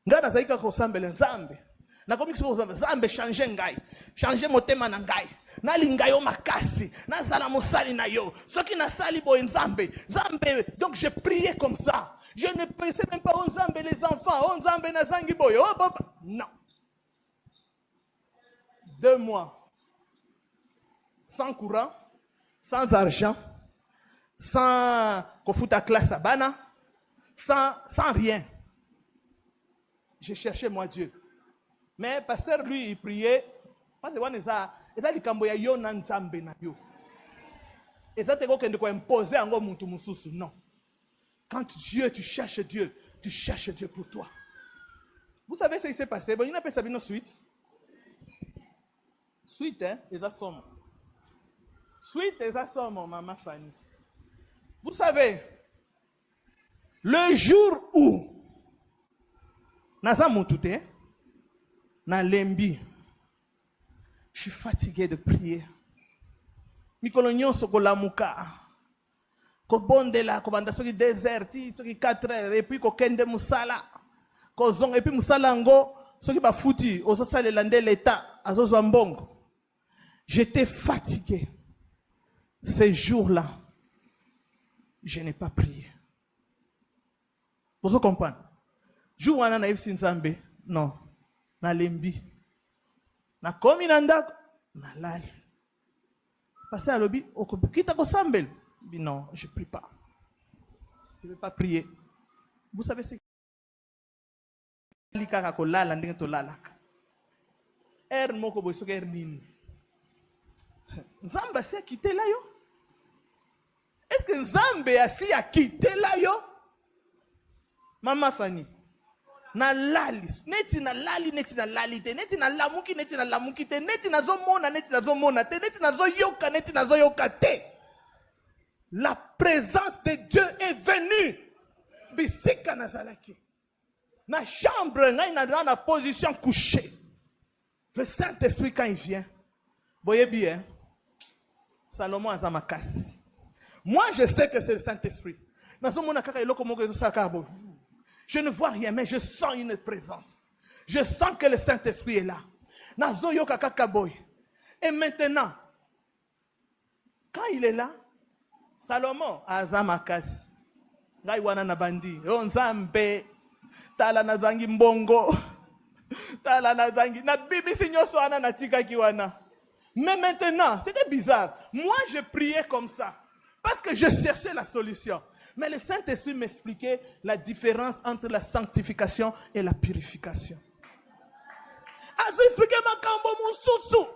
Nga na zaika kosambela nzambe. Na komi kiso nzambe changer ngai, changer motema na ngai. Na linga yo makasi, na zala mosali na yo. Soki na sali boy nzambe, nzambe. Donc je priais comme ça. Je ne pensais même pas au nzambe les enfants, au nzambe na zangi boy. Oh papa, non. 2 mois sans courant, sans argent, sans kofuta classe à bana, sans rien. Je cherchais moi Dieu. Mais pasteur lui il priait parce que wana eza likambo ya yo na nzambe na yo. Eza te ko kende ko imposer ngo mutu mususu non. Quand Dieu tu cherches Dieu pour toi. Vous savez ce qui s'est passé? Bon, il appelle ça une suite. Suite hein, eza somme. Suite eza somme maman Fanny. Vous savez le jour où naza mutu te na lembi, je suis fatigué de prier. Mikolo nyonso ko lamuka. Ko bondela ko banda soki déserti, soki 4 heures et puis ko kende musala. Ko zong et puis musala ngo soki ba futi ozo salela nde l'état azozo mbongo. J'étais fatigué. Ces jours-là, je n'ai pas prié. Vous comprenez? Jour wana na ibsi nzambe, non. Na lembi na komi na ndako na lali passer à l'obi okita ko sambel bi non je prie pas, je ne vais pas prier. Vous savez ce likaka ko lala ndenge to lalaka moko boy soka nini nzambe si a quitté là yo. Est-ce que nzambe asi a quitté là yo Mama Fanny na lali neti na lali te neti na lamuki te neti na zo mona te neti na zo yoka te. La présence de Dieu est venue bisika nazalaki na chambre ngai dans la position couchée. Le Saint-Esprit quand il vient boye bien Salomon azamakasi. Moi je sais que c'est le Saint-Esprit. Nazo mona kaka eloko moko ezo sakabo. Je ne vois rien, mais je sens une présence. Je sens que le Saint-Esprit est là. Nazoyo kakaboy. Et maintenant, quand il est là, Salomon, Azamakas, Gaiwana Nabandi, Onzambe, Tala Nazangi Mbongo, Tala Nazangi, na Bibi Signoso Ana Natika Kiwana. Mais maintenant, c'était bizarre. Moi, je priais comme ça. Parce que je cherchais la solution. Mais le Saint-Esprit m'expliquait la différence entre la sanctification et la purification. Azo expliqué ma kambo mususu.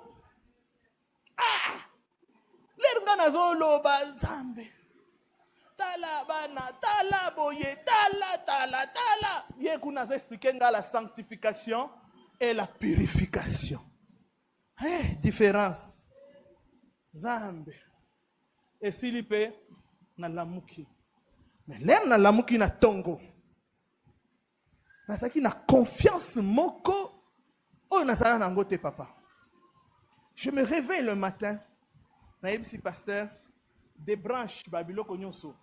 L'erga nazo loba zambe. Tala bana, tala boye, tala. Ye kuna zo expliqué la sanctification et la purification. Différence. Zambe. Et silipe na lamuki. Mais l'air na lamuki na tongo. Nasaki na confiance moko. Oh nasala nangote papa. Je me réveille le matin. Naïb si pasteur. Débranche babilo konyoso.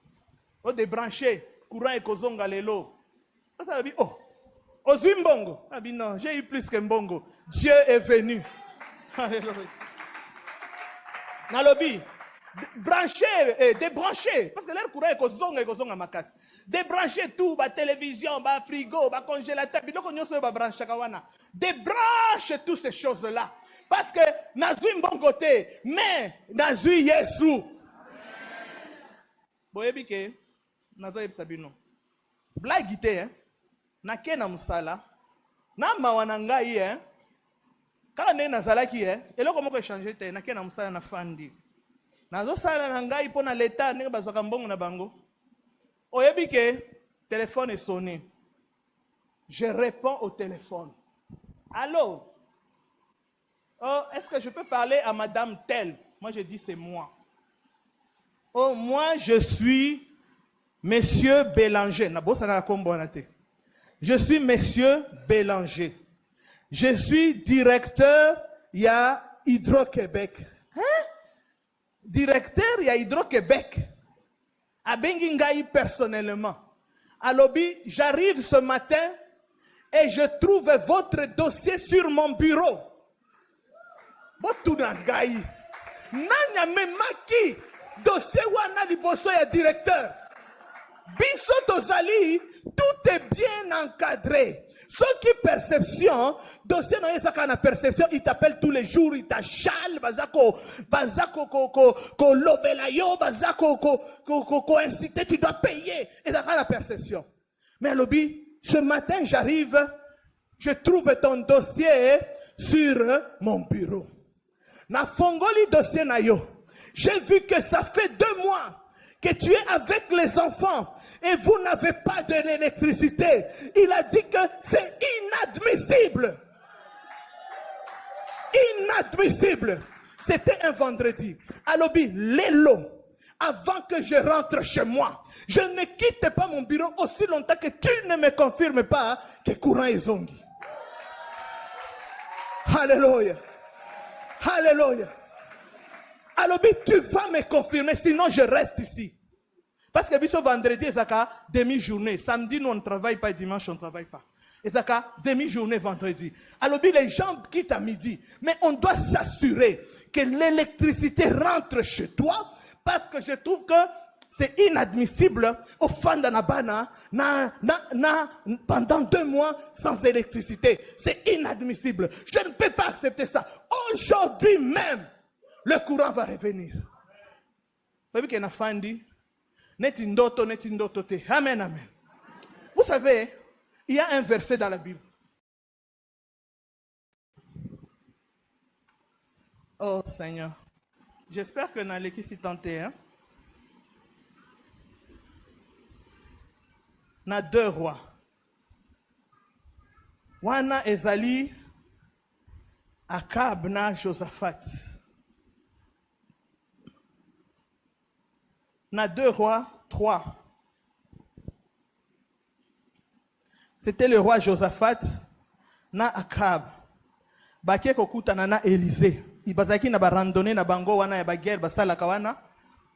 Oh débrancher. Courant et kozonga lelo. Ça dit oh. Ozui mbongo. Ah non, j'ai eu plus que mbongo. Dieu est venu. Alléluia. Nalobi. Brancher, débrancher, parce que l'air courant est kozonga makas. Débrancher tout, ba télévision, ba frigo, ba congélateur, biloko nyonso ba branche kawana. Débranche toutes ces choses-là, parce que nazui mbongote, mais nazui Yesu. Boyebi ke nazo yebisa bino. Blague te hein. Na ke na musala. Na mawa na ngai hein. Kaka ndenge nazalaki hein. Eloko moko échanger te na ke na musala na fandi. Nazo sala na ngai pona l'état ndenge bazaka mbongo na bango. Oyebi ke téléphone est sonné. Je réponds au téléphone. Allô? Oh, est-ce que je peux parler à madame telle? Moi je dis c'est moi. Oh, moi je suis monsieur Bélanger. Je suis monsieur Bélanger. Je suis directeur, il y a Hydro-Québec. Hein? Directeur, il y a Hydro-Québec. À Bengingaï personnellement. À Lobby, j'arrive ce matin et je trouve votre dossier sur mon bureau. Botunangaï. Nanya memaki. Dossier wana liboso ya directeur. Biso tozali, tout est bien encadré. Ce qui perception, dossier na yesaka na perception, il t'appelle tous les jours, il t'achale, bazako ko lobela yo, bazako ko inciter, tu dois payer. Et ça la perception. Mais lobby, ce matin j'arrive, je trouve ton dossier sur mon bureau. Na fongoli dossier na yo. J'ai vu que ça fait 2 mois que tu es avec les enfants et vous n'avez pas de l'électricité. Il a dit que c'est inadmissible. Inadmissible. C'était un vendredi. Alobi, l'élo, avant que je rentre chez moi, je ne quitte pas mon bureau aussi longtemps que tu ne me confirmes pas que courant est zongi. Alléluia. Alléluia. Alors, tu vas me confirmer, sinon je reste ici. Parce que ce vendredi, c'est demi-journée. Samedi, nous on ne travaille pas, dimanche, on ne travaille pas. Et c'est demi-journée vendredi. Alors, les gens quittent à midi. Mais on doit s'assurer que l'électricité rentre chez toi, parce que je trouve que c'est inadmissible au Fandanabana pendant 2 mois sans électricité. C'est inadmissible. Je ne peux pas accepter ça. Aujourd'hui même, le courant va revenir. Amen, amen. Vous savez, il y a un verset dans la Bible. Oh Seigneur, j'espère que Naleki s'y tenté. Hein? Na 2 rois. Wana ezali Akab na Josaphat. Na 2 rois 3. C'était le roi Josaphat na Akab. Baké kokutana na Élisée. Ibazaki na ba randonnée na bango wana ya ba guerre basala kawana.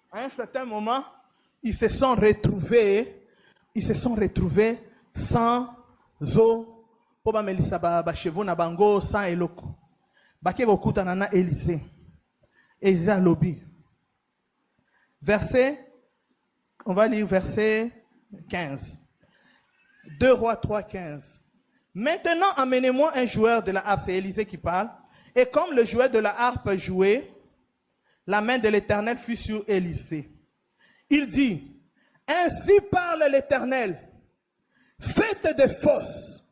À un certain moment, ils se sont retrouvés sans eau pour ba melisa ba chevaux na bango sans eloko. Baké kokutana na Élisée. Élisée lobi. On va lire verset 15. 2 rois 3, 15. Maintenant, amenez-moi un joueur de la harpe. C'est Élisée qui parle. Et comme le joueur de la harpe jouait, la main de l'Éternel fut sur Élisée. Il dit, ainsi parle l'Éternel. Faites des fosses.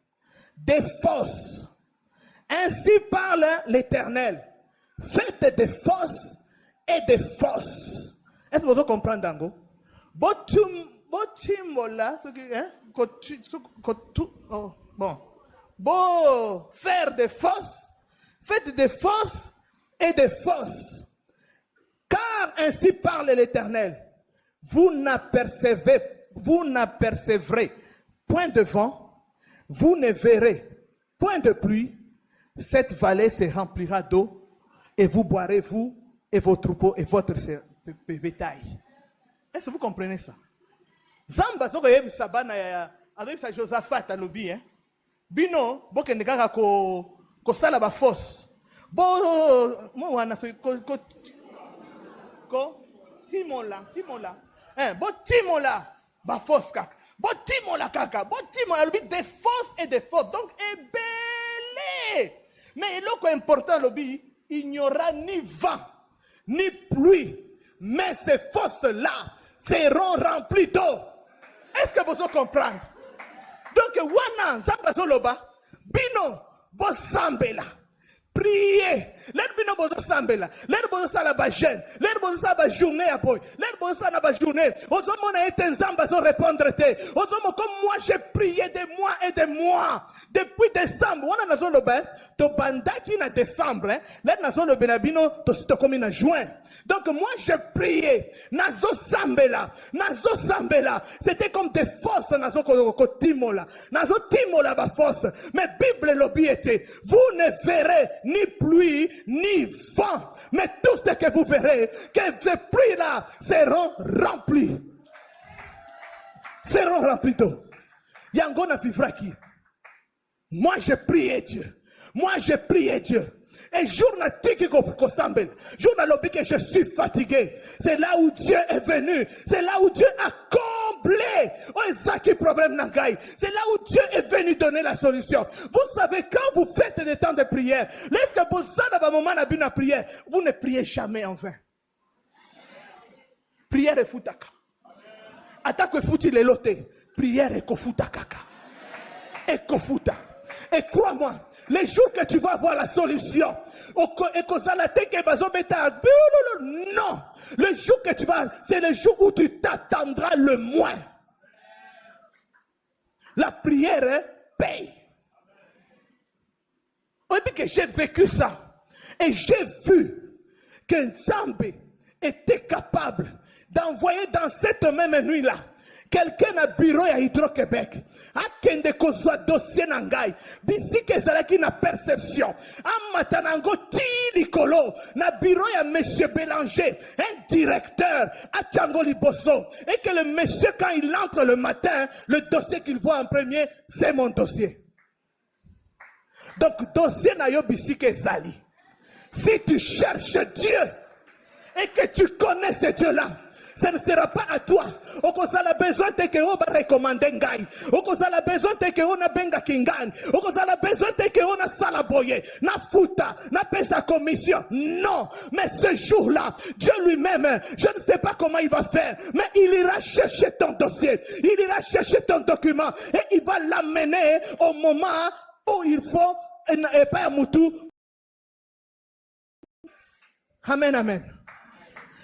Des fosses. Ainsi parle l'Éternel. Faites des fosses et des fosses. Est-ce que vous comprenez, Dango? Bon, faire des fosses, faites des fosses et des fosses. Car ainsi parle l'Éternel, vous n'apercevrez point de vent, vous ne verrez point de pluie, cette vallée se remplira d'eau, et vous boirez, vous et vos troupeaux et votre bétail. Est-ce que vous comprenez ça? Zamba zoko yebi sabana ya sa Josaphat alobi hein. Bino bokende kaka ko sala ba force. Bo mo wana so ko timola. Bo timola ba force kaka. Bo timola kaka. Bo timola alobi des forces et des fautes. Donc belé. Mais l'autre important alobi, il n'y aura ni vent ni pluie. Mais ces fosses-là seront remplies d'eau. Est-ce que vous comprenez? Donc, wana zamba zoloba, bino bo sambela. Priez. Let bino bozo sambela. Let bozo sala ba jeune. Let bozo sala ba journée apoy. Let bozo sala ba journée. Ozo mona ete nzamba zo répondre te. Ozo mo comme moi j'ai prié des mois et des mois. Depuis décembre. Wana nazo loba. To bandaki na décembre. Let nazo loba na bino to sito komi na juin. Donc moi j'ai prié. Nazo sambela. Nazo sambela. C'était comme des forces nazo ko timola. Nazo timola ba force. Mais Bible lobi était. Vous ne verrez ni pluie, ni vent. Mais tout ce que vous verrez, que ces pluies-là seront remplis. Seront remplis d'eau. Yangona vivraki. Moi, j'ai prié Dieu. Moi, j'ai prié Dieu. Et jour n'a tiki ko sambel. Jour n'a lobby que je suis fatigué. C'est là où Dieu est venu. C'est là où Dieu a comblé. Oh, ça qui problème nangai. C'est là où Dieu est venu donner la solution. Vous savez, quand vous faites des temps de prière, lorsque vous êtes dans moment de prière, vous ne priez jamais en vain. Prière est foutaka. Attaque fouti les lotés. Prière est kofutaka. Et kofuta. Et crois-moi, les jours que tu vas avoir la solution, non, le jour que tu vas, c'est le jour où tu t'attendras le moins. La prière paye. Et puis que j'ai vécu ça, et j'ai vu que Nzambe était capable d'envoyer dans cette même nuit-là quelqu'un à bureau à Hydro-Québec a kende kozwa dossier nangai bisike ezalaki na perception amatanango ti likolo na bureau ya monsieur Bélanger, un directeur à Tchango Liboso, et que le monsieur quand il entre le matin, le dossier qu'il voit en premier, c'est mon dossier. Donc dossier na yo bisike ezali. Si tu cherches Dieu et que tu connais ce Dieu-là, ça ne sera pas à toi. On a besoin de que on va recommander ngai. On a besoin de que on a benga kingan. On a besoin de que on a salaboye. Na futa, na pesa commission. Non. Mais ce jour-là, Dieu lui-même, je ne sais pas comment il va faire, mais il ira chercher ton dossier. Il ira chercher ton document et il va l'amener au moment où il faut et pas à Moutou. Amen, amen.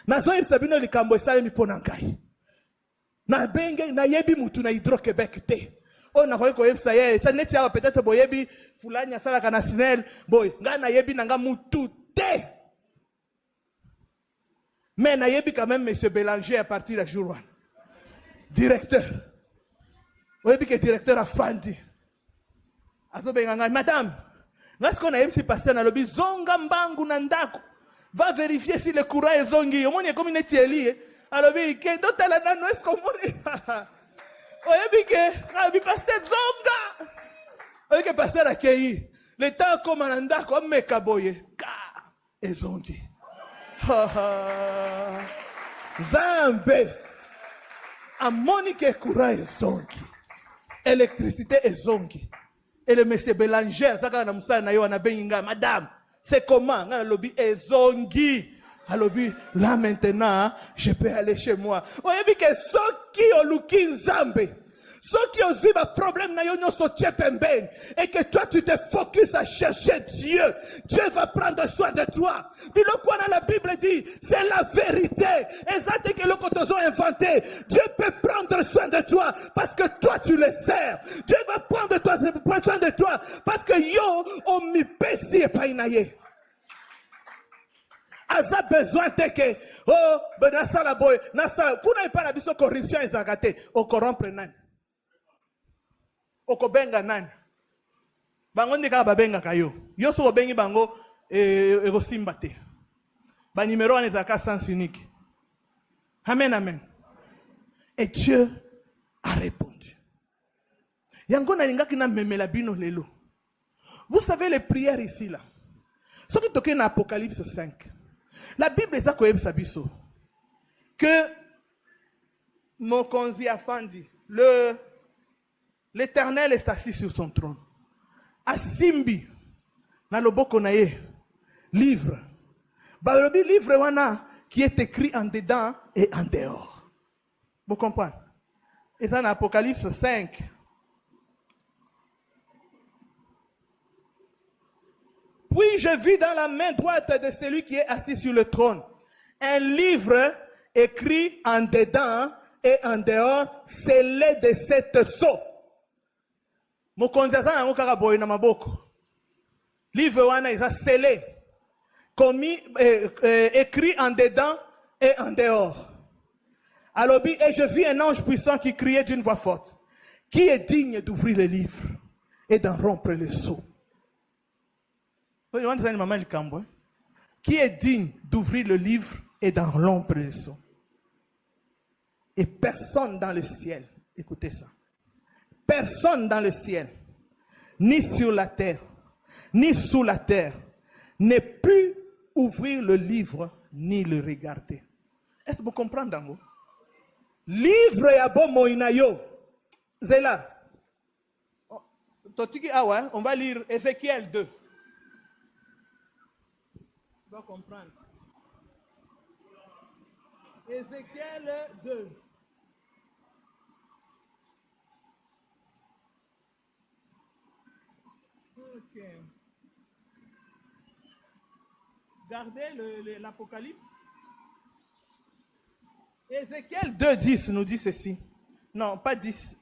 Nazoe sabino likambo esale mipona ngai. Na benge na yebi mutu na Hydro-Québec te. On a ko yebisa ye, ça neti ya peut-être boyebi fulani asala kana sinel, boy, nga na yebi nanga mutu te. Mais na yebi quand même monsieur Bélanger à partir de jour 1. Directeur. Oyebi que directeur a fandi. Azo benga ngai, madame, ngasko na yebisi passer na lobi zonga mbangu na ndako. Va vérifier si le courant est zongi. Au moins, il y a comme une tiélie. Alors, il y a d'autres là, est-ce qu'on est? Oui, il pasteur zonga. Oui, pasteur accueilli. Le temps comme un anda, comme mes kaboye. Car, et zongi. Zambe. A Monique courant est zongi. Électricité est zongi. Et le monsieur Bélanger, ça, quand on a benga, madame. C'est comment? Le lobby est zongi. Le lobby, là maintenant, je peux aller chez moi. Vous voyez que ceux qui ont l'ouki nzambe, ceux qui ont eu un problème, et que toi tu te focuses à chercher Dieu, Dieu va prendre soin de toi. Puis le quoi dans la Bible dit, c'est la vérité. Et ça c'est que le cotoson inventé. Dieu peut prendre soin de toi parce que toi tu le sers. Dieu va prendre soin de toi parce que yo on mi pesi et pas inaye. Aza besoin de que oh ben nasala boy nasala kuna pas la biso corruption ezakate o corrompre nan. Okobenga nani bango ndika babenga kayo yo so obengi bango egosimba te ba numéro ane zaka sens unique. Amen, amen. Et Dieu a répondu. Yango na linga kina memela bino lelo. Vous savez les prières ici là, ce qui toque dans Apocalypse 5, la Bible est à quoi biso que mon konzi afandi l'Éternel est assis sur son trône. Asimbi, na loboko na ye, livre. Balobi livre wana qui est écrit en dedans et en dehors. Vous comprenez? Et ça, dans Apocalypse 5. Puis je vis dans la main droite de celui qui est assis sur le trône un livre écrit en dedans et en dehors, scellé de 7 sceaux. Mokonzi aza nango kaka boye na maboko. Livre wana eza scellé, commis, écrit en dedans et en dehors. Alors, et je vis un ange puissant qui criait d'une voix forte. Qui est digne d'ouvrir le livre et d'en rompre les sceaux? Qui est digne d'ouvrir le livre et d'en rompre les sceaux? Et personne dans le ciel, écoutez ça, personne dans le ciel, ni sur la terre, ni sous la terre, ne peut ouvrir le livre ni le regarder. Est-ce que vous comprenez, Dango? Livre ya bomo inayo. Zela. On va lire Ézéchiel 2. Tu dois comprendre. Ézéchiel 2. Ok. Gardez l'Apocalypse. Ézéchiel 2, 10 nous dit ceci. Non, pas 10.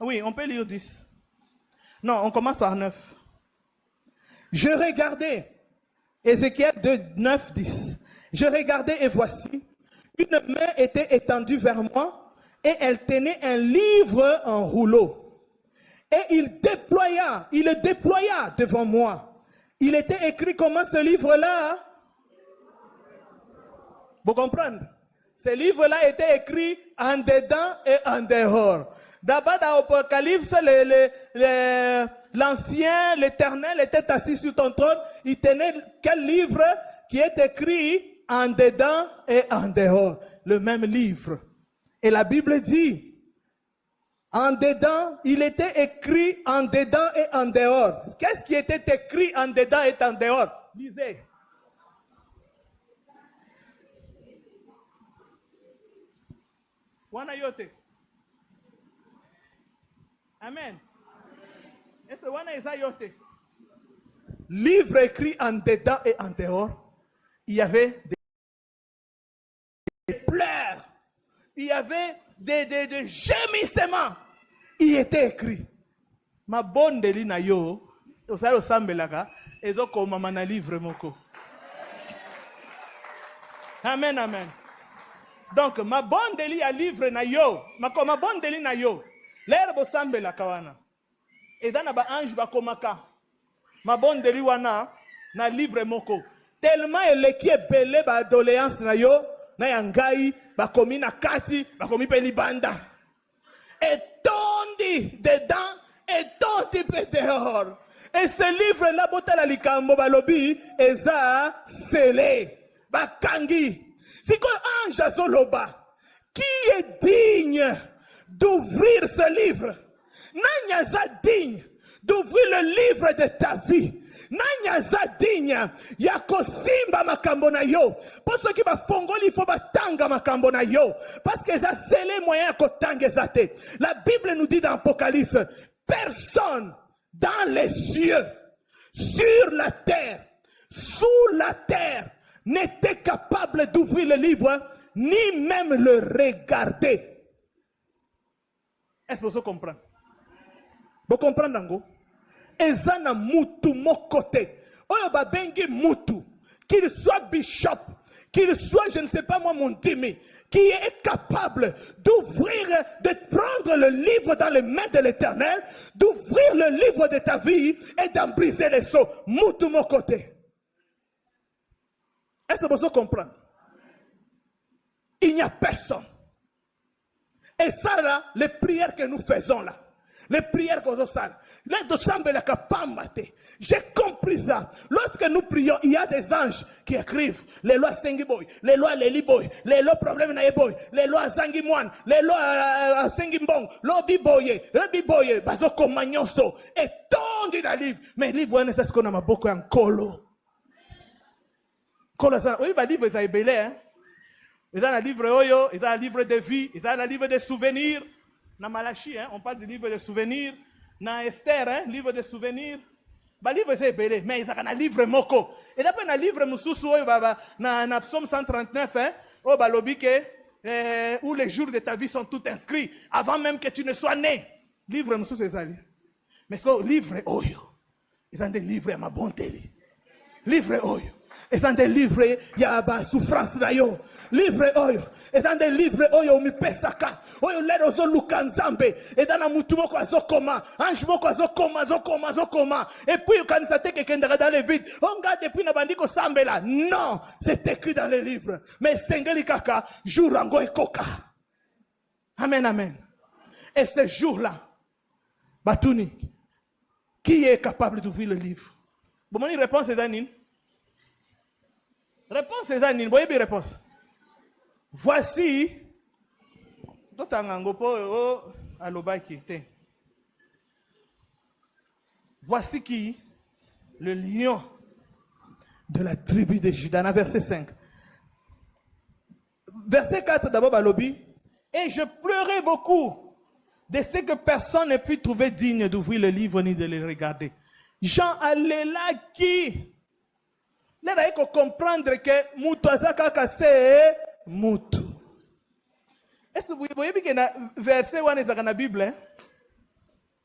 Oui, on peut lire 10. Non, on commence par 9. Je regardais. Ézéchiel 2, 9, 10. Je regardais et voici, une main était étendue vers moi et elle tenait un livre en rouleau. Et il le déploya devant moi. Il était écrit comment ce livre-là? Vous comprenez? Ce livre-là était écrit en dedans et en dehors. D'abord dans l'Apocalypse, l'ancien, l'Éternel était assis sur ton trône. Il tenait quel livre qui est écrit en dedans et en dehors? Le même livre. Et la Bible dit, en dedans, il était écrit en dedans et en dehors. Qu'est-ce qui était écrit en dedans et en dehors? Lisez. Wana yote. Amen. Est-ce que wana isa yote? Livre écrit en dedans et en dehors. Il y avait des pleurs. Il y avait des gémissements. Il était écrit. Ma bonne de lina yo. Osalo sambelaka. Ezo koma mana livre moko. Amen, amen. Donc, ma bonne deli a livre na yo. Ma bonne deli na yo. L'herbe semble la kawana. Et dans ba ange ba komaka. Ma bonne deli wana na livre moko. Tellement elle qui est belé ba doléance na yo. Na yangai ba komi na kati ba komi pe libanda. Et tondi dedans et tondi pe dehors. Et ce livre là botala likambo ba lobi eza scellé. Ba kangi. C'est quoi ange azoloba? Qui est digne d'ouvrir ce livre? Nanyaza digne d'ouvrir le livre de ta vie. Nanyaza digne yako simba makambo na yo. Pour ceux qui va fongoli, il faut batanga makambo na yo. Parce que ça c'est les moyens ko tangezate. La Bible nous dit dans Apocalypse, personne dans les cieux, sur la terre, sous la terre, n'était capable d'ouvrir le livre, ni même le regarder. Est-ce que vous comprenez? Vous comprenez, Nango? Ezana mutu mokote. Oyo babengi mutu. Qu'il soit bishop, qu'il soit, je ne sais pas moi, mon demi, qui est capable d'ouvrir, de prendre le livre dans les mains de l'Éternel, d'ouvrir le livre de ta vie et d'en briser les sceaux. Mutu mokote. Est-ce que vous comprenez? Il n'y a personne. Et ça là, les prières que nous faisons là, les prières que nous faisons, j'ai compris ça. Lorsque nous prions, il y a des anges qui écrivent les lois Sengiboy, les lois Leliboy, les lois problèmes Naeboy, les lois Zangimoine, les lois Sengimbong, lobi Boye, Bazoko Magnoso, et tant de livres. Mais les livres, c'est ce qu'on a beaucoup en colo. Oui, bah livre ça est belé, hein. Ils ont un livre Oyo, ils ont un livre de vie, ils ont un livre de souvenirs. Dans Malachi, hein, on parle de livre de souvenirs. Dans Esther, hein, livre de souvenirs. Bah, livre c'est belé, mais ils ont un livre moko. Et d'après un livre Moussoussou, dans Psaume 139, hein, oh, bah, où les jours de ta vie sont tous inscrits, avant même que tu ne sois né. Livre Moussoussou, c'est ça. Mais ce livre Oyo, ils ont des livres à ma bonté. Livre Oyo. Ils ont des livres, il y a des souffrances. Livre Oyo. Ils ont des livres Oyo, mi pesaka. Oyo, l'aide aux Lukanzambe. Et dans la moutumo kwa zokoma. Anjmo kwa zokoma. Et puis, quand ça te quelqu'un dans les vides, on regarde depuis la bandiko sambela. Non, c'est écrit dans les livres. Mais Sengeli Kaka, jour rango et koka. Amen, amen. Et ce jour-là, Batouni, qui est capable d'ouvrir le livre? Bon, mon réponse est Zanine. Réponse est Zanine. Voyez bien réponse. Voici. Voici qui? Le lion de la tribu de Juda. Verset 5. Verset 4 d'abord, Balobi. Et je pleurais beaucoup de ce que personne ne put trouver digne d'ouvrir le livre ni de le regarder. Jean allait là qui? Là, il faut comprendre que Moutou Azaka c'est Moutou. Est-ce que vous voyez bien que dans le verset où on est dans la Bible, hein?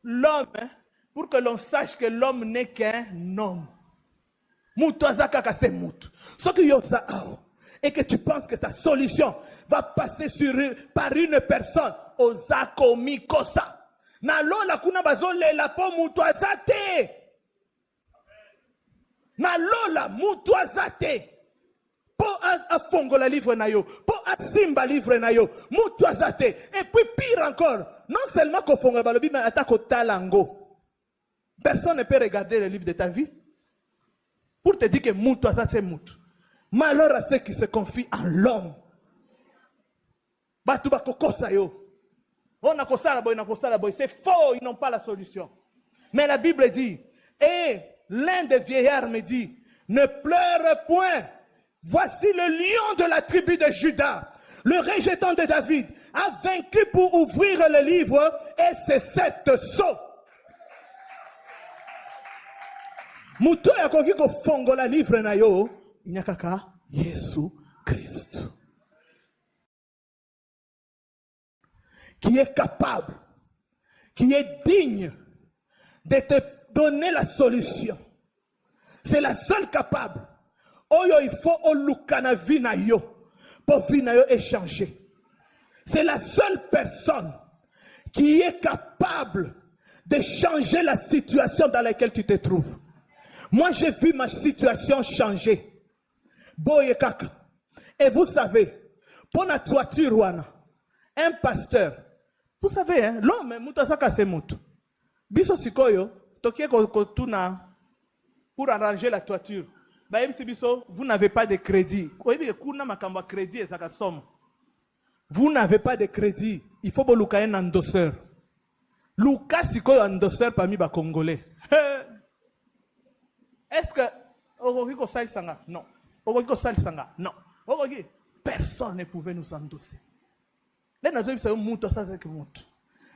L'homme, hein, pour que l'on sache que l'homme n'est qu'un homme. Moutou Azaka c'est Moutou. Ce que yo ça et que tu penses que ta solution va passer par une personne, Ozako Mikosa. Nalo la kuna bazole la po Moutou Azate. Na lola mutu azate po afongo la livre na yo po asimba livre na yo mutu azate. Et puis pire encore, non seulement qu'on fongo la balobi mais attaque au talango. Personne ne peut regarder le livre de ta vie pour te dire que mutu azate mutu. Malheur à ceux qui se confient en l'homme. Batu bakokosa yo. On a kosala boy, c'est faux, ils n'ont pas la solution. Mais la Bible dit, et l'un des vieillards me dit, ne pleure point. Voici le lion de la tribu de Juda, le rejeton de David, a vaincu pour ouvrir le livre et ses 7 sceaux. Muto ya koki ko fongola livre na yo, inyakaka Yesu Christ. Qui est capable, qui est digne de te donner la solution. C'est la seule capable. Oyo il faut olukana vina yo pour vina yo échanger. C'est la seule personne qui est capable de changer la situation dans laquelle tu te trouves. Moi j'ai vu ma situation changer. Boye kaka. Et vous savez, pour la toiture wana, un pasteur, vous savez, hein, l'homme, mutasaka se mutu. Biso sikoyo, tokie kotuna pour arranger la toiture. Vous n'avez pas de crédit. Vous n'avez pas de crédit. Il faut que vous ayez un endosseur. Lucas sikoyo endosseur parmi les Congolais. Est-ce que non. Non. Personne ne pouvait nous endosser.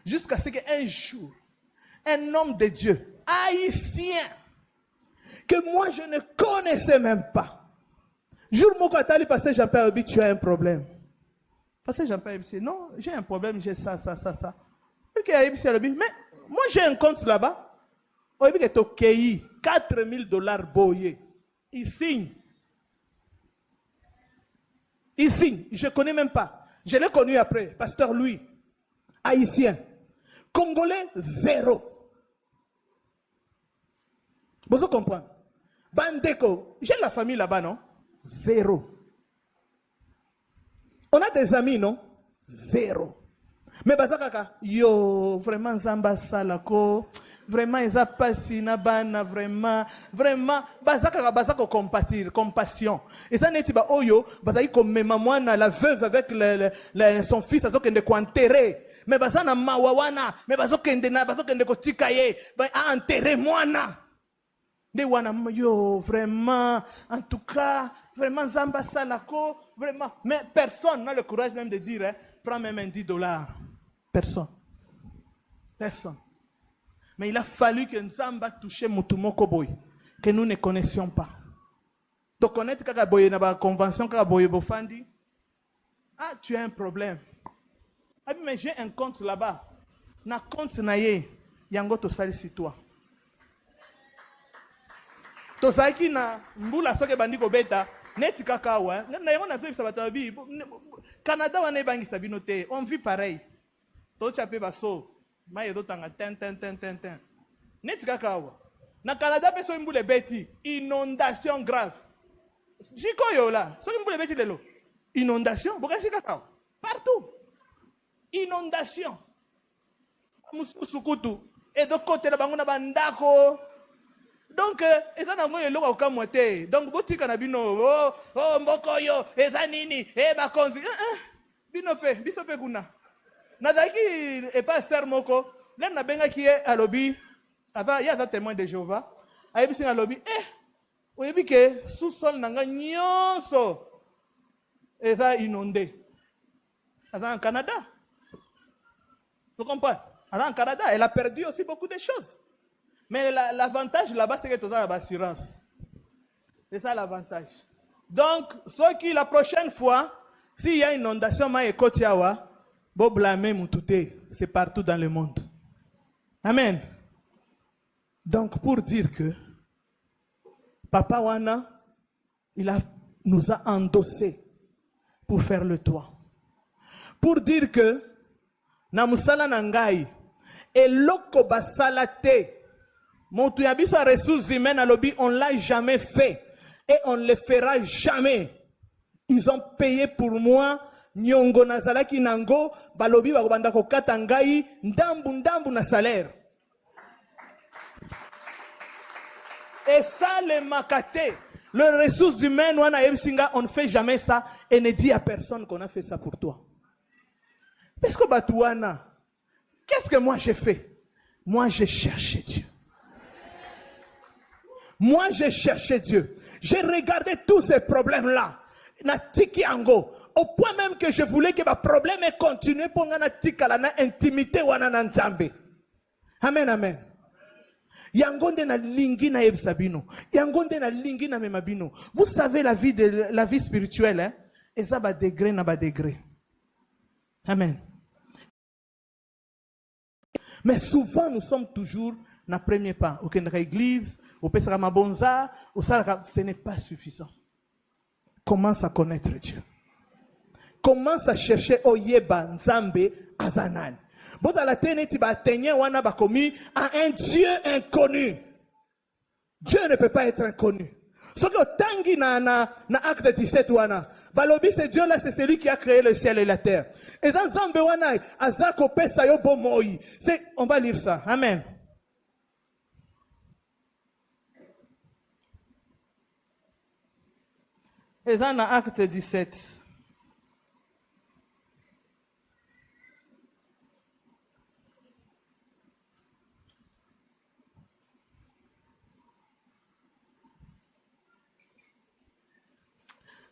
Jusqu'à ce qu'un jour, un homme de Dieu, haïtien, que moi je ne connaissais même pas. Jour où pasteur Jean-Pierre Obi, tu as un problème. Pasteur Jean-Pierre Obi, non, j'ai un problème, j'ai ça. Mais moi j'ai un compte là-bas. Obi est au pays, $4,000 boyé. Il signe. Je ne connais même pas. Je l'ai connu après, pasteur Louis, haïtien. Congolais, 0. Vous comprenez? Bandeko, j'ai la famille là-bas, non? 0. On a des amis, non? 0. Mais bazakaka, yo, vraiment zamba salako, vraiment ils appassi na bana, vraiment, bazakaka bazako compassion. Et ça n'est pas oyo, bazaki comme maman la veuve avec son fils, ça s'occupe de quoi enterrer. Mais bazana mawawana, mais bazokende ko tikaye, ba enterrer moana. De wana yo, vraiment, en tout cas, vraiment, Zamba Salako, vraiment. Mais personne n'a le courage même de dire, hein, prends même un $10. Personne. Personne. Mais il a fallu que Nzamba touche Mutumoko Boy, que nous ne connaissions pas. Tu connais que Boy na ba convention que Boy Bofandi. Ah, tu as un problème. Ah, mais j'ai un compte là-bas. Na compte naye, yango to sali si toi. Tosaki na mbula soke bandiko beta neti kaka wa na yango na zo bisa batabi Canada wana bangi sabino te on vit pareil to chape baso maye do tanga ten neti kaka wa na Canada peso mbule beti inondation grave jiko yo la soki mbule beti lelo inondation bokasi kaka partout inondation musukutu et de côté la bango na bandako. Donc, eza na ngoye loka ukamwete. Donc, botika na bino, oh, mboko yo, eza nini, bakonzi. Bino pe, biso pe kuna. Nazaki, et pas ser moko, là na benga qui est à lobby, il y a des témoins de Jéhovah, ayebi singa lobby, oyebi ke, sous-sol nanga nyonso, eza inondé. Aza en Canada. Vous comprenez? Aza en Canada, elle a perdu aussi beaucoup de choses. Mais l'avantage là-bas, c'est que tu as l'assurance. C'est ça l'avantage. Donc, ceux qui, la prochaine fois, s'il y a une inondation, bon blâmer Moutouté, c'est partout dans le monde. Amen. Donc, pour dire que Papa Wana, nous a endossés pour faire le toit. Pour dire que Namusala Nangai et Loko Basalate. Mon tuyabiso ressources humaines à lobby, on ne l'a jamais fait. Et on ne le fera jamais. Ils ont payé pour moi. Nyongo nazalaki nango. Balobi bakobandako katangai. Ndambu na salaire. Et ça, les makate. Les ressources humaines, on ne fait jamais ça. Et ne dit à personne qu'on a fait ça pour toi. Parce que Batouana, qu'est-ce que moi j'ai fait? Moi j'ai cherché Dieu. Moi, j'ai cherché Dieu. J'ai regardé tous ces problèmes-là. Au point même que je voulais que ma problème ait continué pour intimité ou Nzambe. Amen, amen. Yangonde na lingi na yebsabino. Yangonde na lingi na memabino. Vous savez la vie spirituelle, hein? Et ça va degré na ba degré. Amen. Mais souvent, nous sommes toujours dans le premier pas. Au Kenya église, au Pesarama Bonza, ce n'est pas suffisant. Commence à connaître Dieu. Commence à chercher Oyeba Nzambe Azanan. Bon, à la ténèbre, wana bakomi à un Dieu inconnu. Dieu ne peut pas être inconnu. Ce que tangi na acte 17 wana, balobi c'est Dieu là, c'est celui qui a créé le ciel et la terre. Et dans Nzambe wana, azako pesa yo bomoi. On va lire ça. Amen. Et dans acte 17.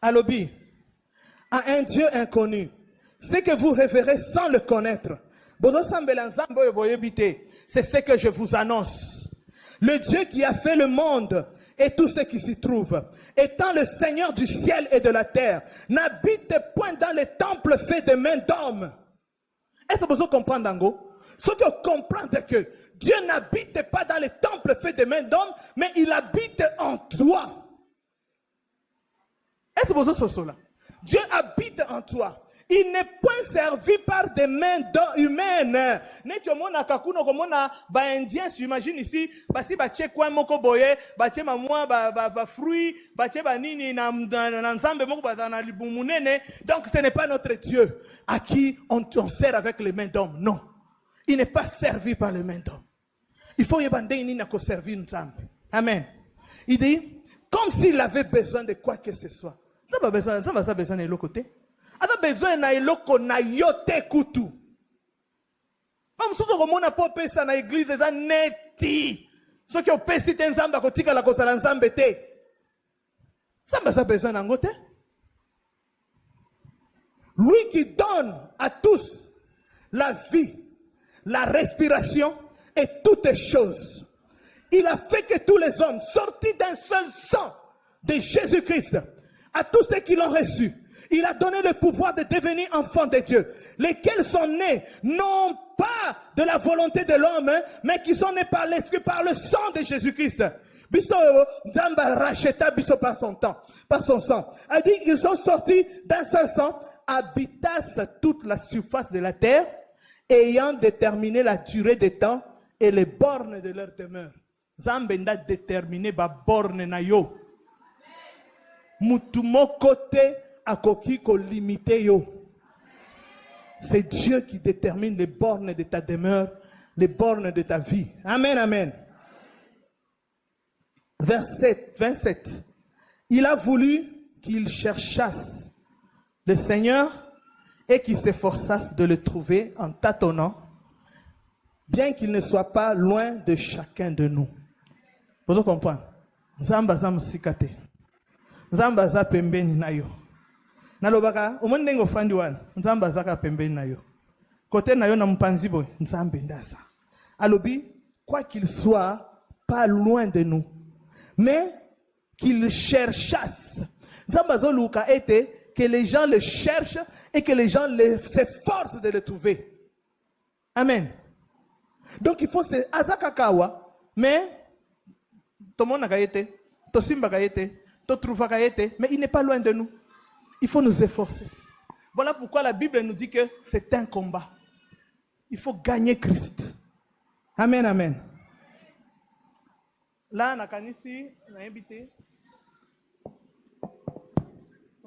Alobi, à un Dieu inconnu, ce que vous révérez sans le connaître, c'est ce que je vous annonce. Le Dieu qui a fait le monde et tout ce qui s'y trouve, étant le Seigneur du ciel et de la terre, n'habite point dans les temples faits de mains d'hommes. Est-ce que vous comprenez, Dango? Ce que vous comprenez, c'est que Dieu n'habite pas dans les temples faits de mains d'hommes, mais il habite en toi. Est-ce que vous avez cela? Dieu habite en toi. Il n'est point servi par des mains humaines. Indien, j'imagine ici, donc ce n'est pas notre Dieu à qui on sert avec les mains d'hommes. Non. Il n'est pas servi par les mains d'hommes. Il faut y servir Nzambe. Amen. Il dit, comme s'il avait besoin de quoi que ce soit. Ça va besoin de l'autre côté. Il a besoin de l'autre na yote kutu. Comme si on a pas ça dans l'église, ça neti. Ce qui opesi te nzambe akotika la kozala nzambe te. Nzambe a besoin nango te. Lui qui donne à tous la vie, la respiration et toutes choses. Il a fait que tous les hommes, sortis d'un seul sang de Jésus-Christ, à tous ceux qui l'ont reçu, il a donné le pouvoir de devenir enfants de Dieu, lesquels sont nés non pas de la volonté de l'homme, mais qui sont nés par l'Esprit, par le sang de Jésus-Christ. Biso Nzamba racheta biso par son temps, par son sang. A dit qu'ils sont sortis d'un seul sang, habitassent toute la surface de la terre, ayant déterminé la durée des temps et les bornes de leur demeure. Zambenda déterminé ba borne na yo. Mutumo kote akoki ko limité yo. C'est Dieu qui détermine les bornes de ta demeure, les bornes de ta vie. Amen, amen. Verset 27. Il a voulu qu'ils cherchassent le Seigneur et qu'ils s'efforçassent de le trouver en tâtonnant, bien qu'il ne soit pas loin de chacun de nous. Vous comprenez? Nzamba za musikate. Nzamba za pembeni na yo. Nalobaka umonde ngo fandi wana. Nzamba za ka pembeni na yo. Côté na yo na mpanzi boy, nzambe ndasa. Alobi, quoi qu'il soit pas loin de nous, mais qu'il cherchasse. Nzamba zo luka était que les gens le cherchent et que les gens s'efforcent de le trouver. Amen. Donc il faut se azakakawa, mais tout le monde a été, tout simba a été, tout trouva a été, mais il n'est pas loin de nous. Il faut nous efforcer. Voilà pourquoi la Bible nous dit que c'est un combat. Il faut gagner Christ. Amen, amen. Là, na kanisi, na invité.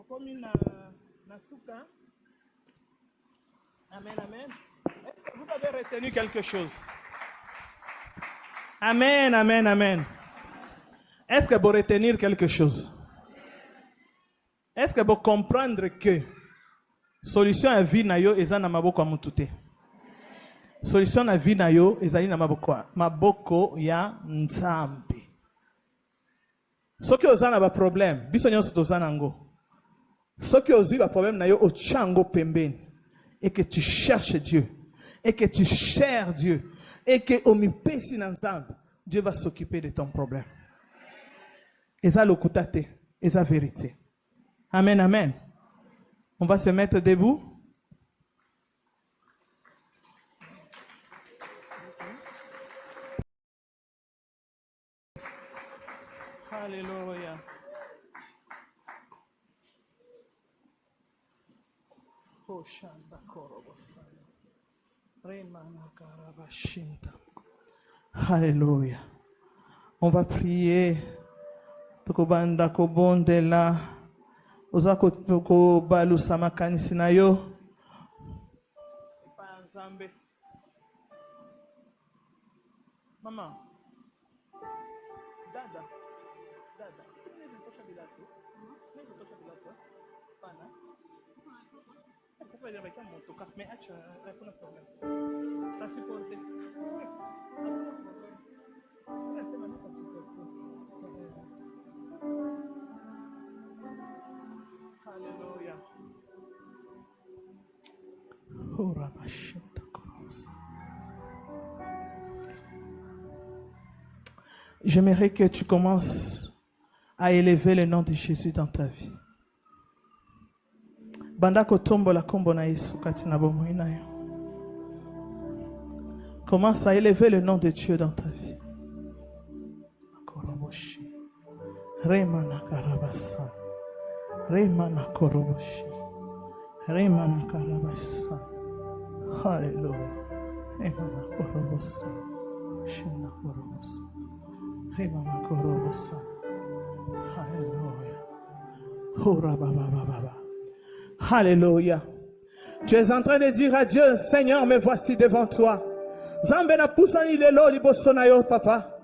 Comme na souka. Amen, amen. Est-ce que vous avez retenu quelque chose? Amen, amen, amen. Est-ce que vous retenir quelque chose? Est-ce que vous comprendre que solution à vie na yo eza na maboko ya mutu te? Solution na vie na yo ezali na maboko ya Nzambe. Soki oza na ba problème, biso nyonso toza nango. Soki ozi ba problème na yo ochango pembeni et que tu cherches Dieu et que tu cherches Dieu et que omipesi na Nzambe, Dieu va s'occuper de ton problème. Eza lokuta te, eza vérité. Amen, amen. On va se mettre debout. Alléluia. Alléluia. On va prier. Tokobanda kobondela. Ozako toko balu samakanisi na yo. Nzambe. Mama. Dada. Nezitosha bilato. Pana. Pourquoi il y a un motocar? Mais tu as pas de problème. Ça supporte. Alléluia. J'aimerais que tu commences à élever le nom de Jésus dans ta vie. Bandako tombo la kombo na Yesu katina bomoi na yo. Commence à élever le nom de Dieu dans ta vie. Koroboshi. Remana karabasa. Remana koroboshi. Remana karabasa. Hallelujah. Remana korobosa. Shina korobosa. Remana korobosa. Hallelujah. Hora baba baba. Alléluia. Tu es en train de dire à Dieu, Seigneur, me voici devant toi. Zambe na pusani lelo liboso na yo papa.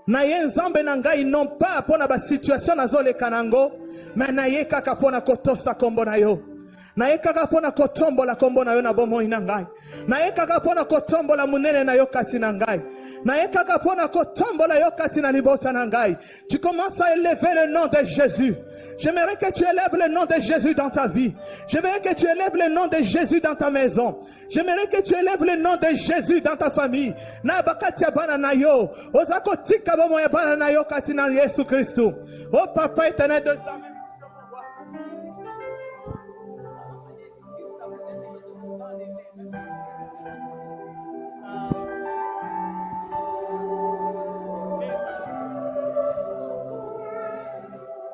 Na ye nzambe na ngai non pas pona ba situation na zole kanango, mais na ye kaka pona kotosa kombo na yo. naye kaka mpona kotombola kombo na yo na bomoi na ngai, naye kaka mpona kotombola munene na yo kati na ngai, naye kaka mpona kotombola yo kati na libota na ngai. Tu commences à élever le nom de Jésus. J'aimerais que tu élèves le nom de Jésus dans ta vie. J'aimerais que tu élèves le nom de Jésus dans ta maison. J'aimerais que tu élèves le nom de Jésus dans ta famille. Na bakati ya bana na yo, ozako tika bomo ya bana na yo kati na Yesu Kristo. Oh Papa éternel de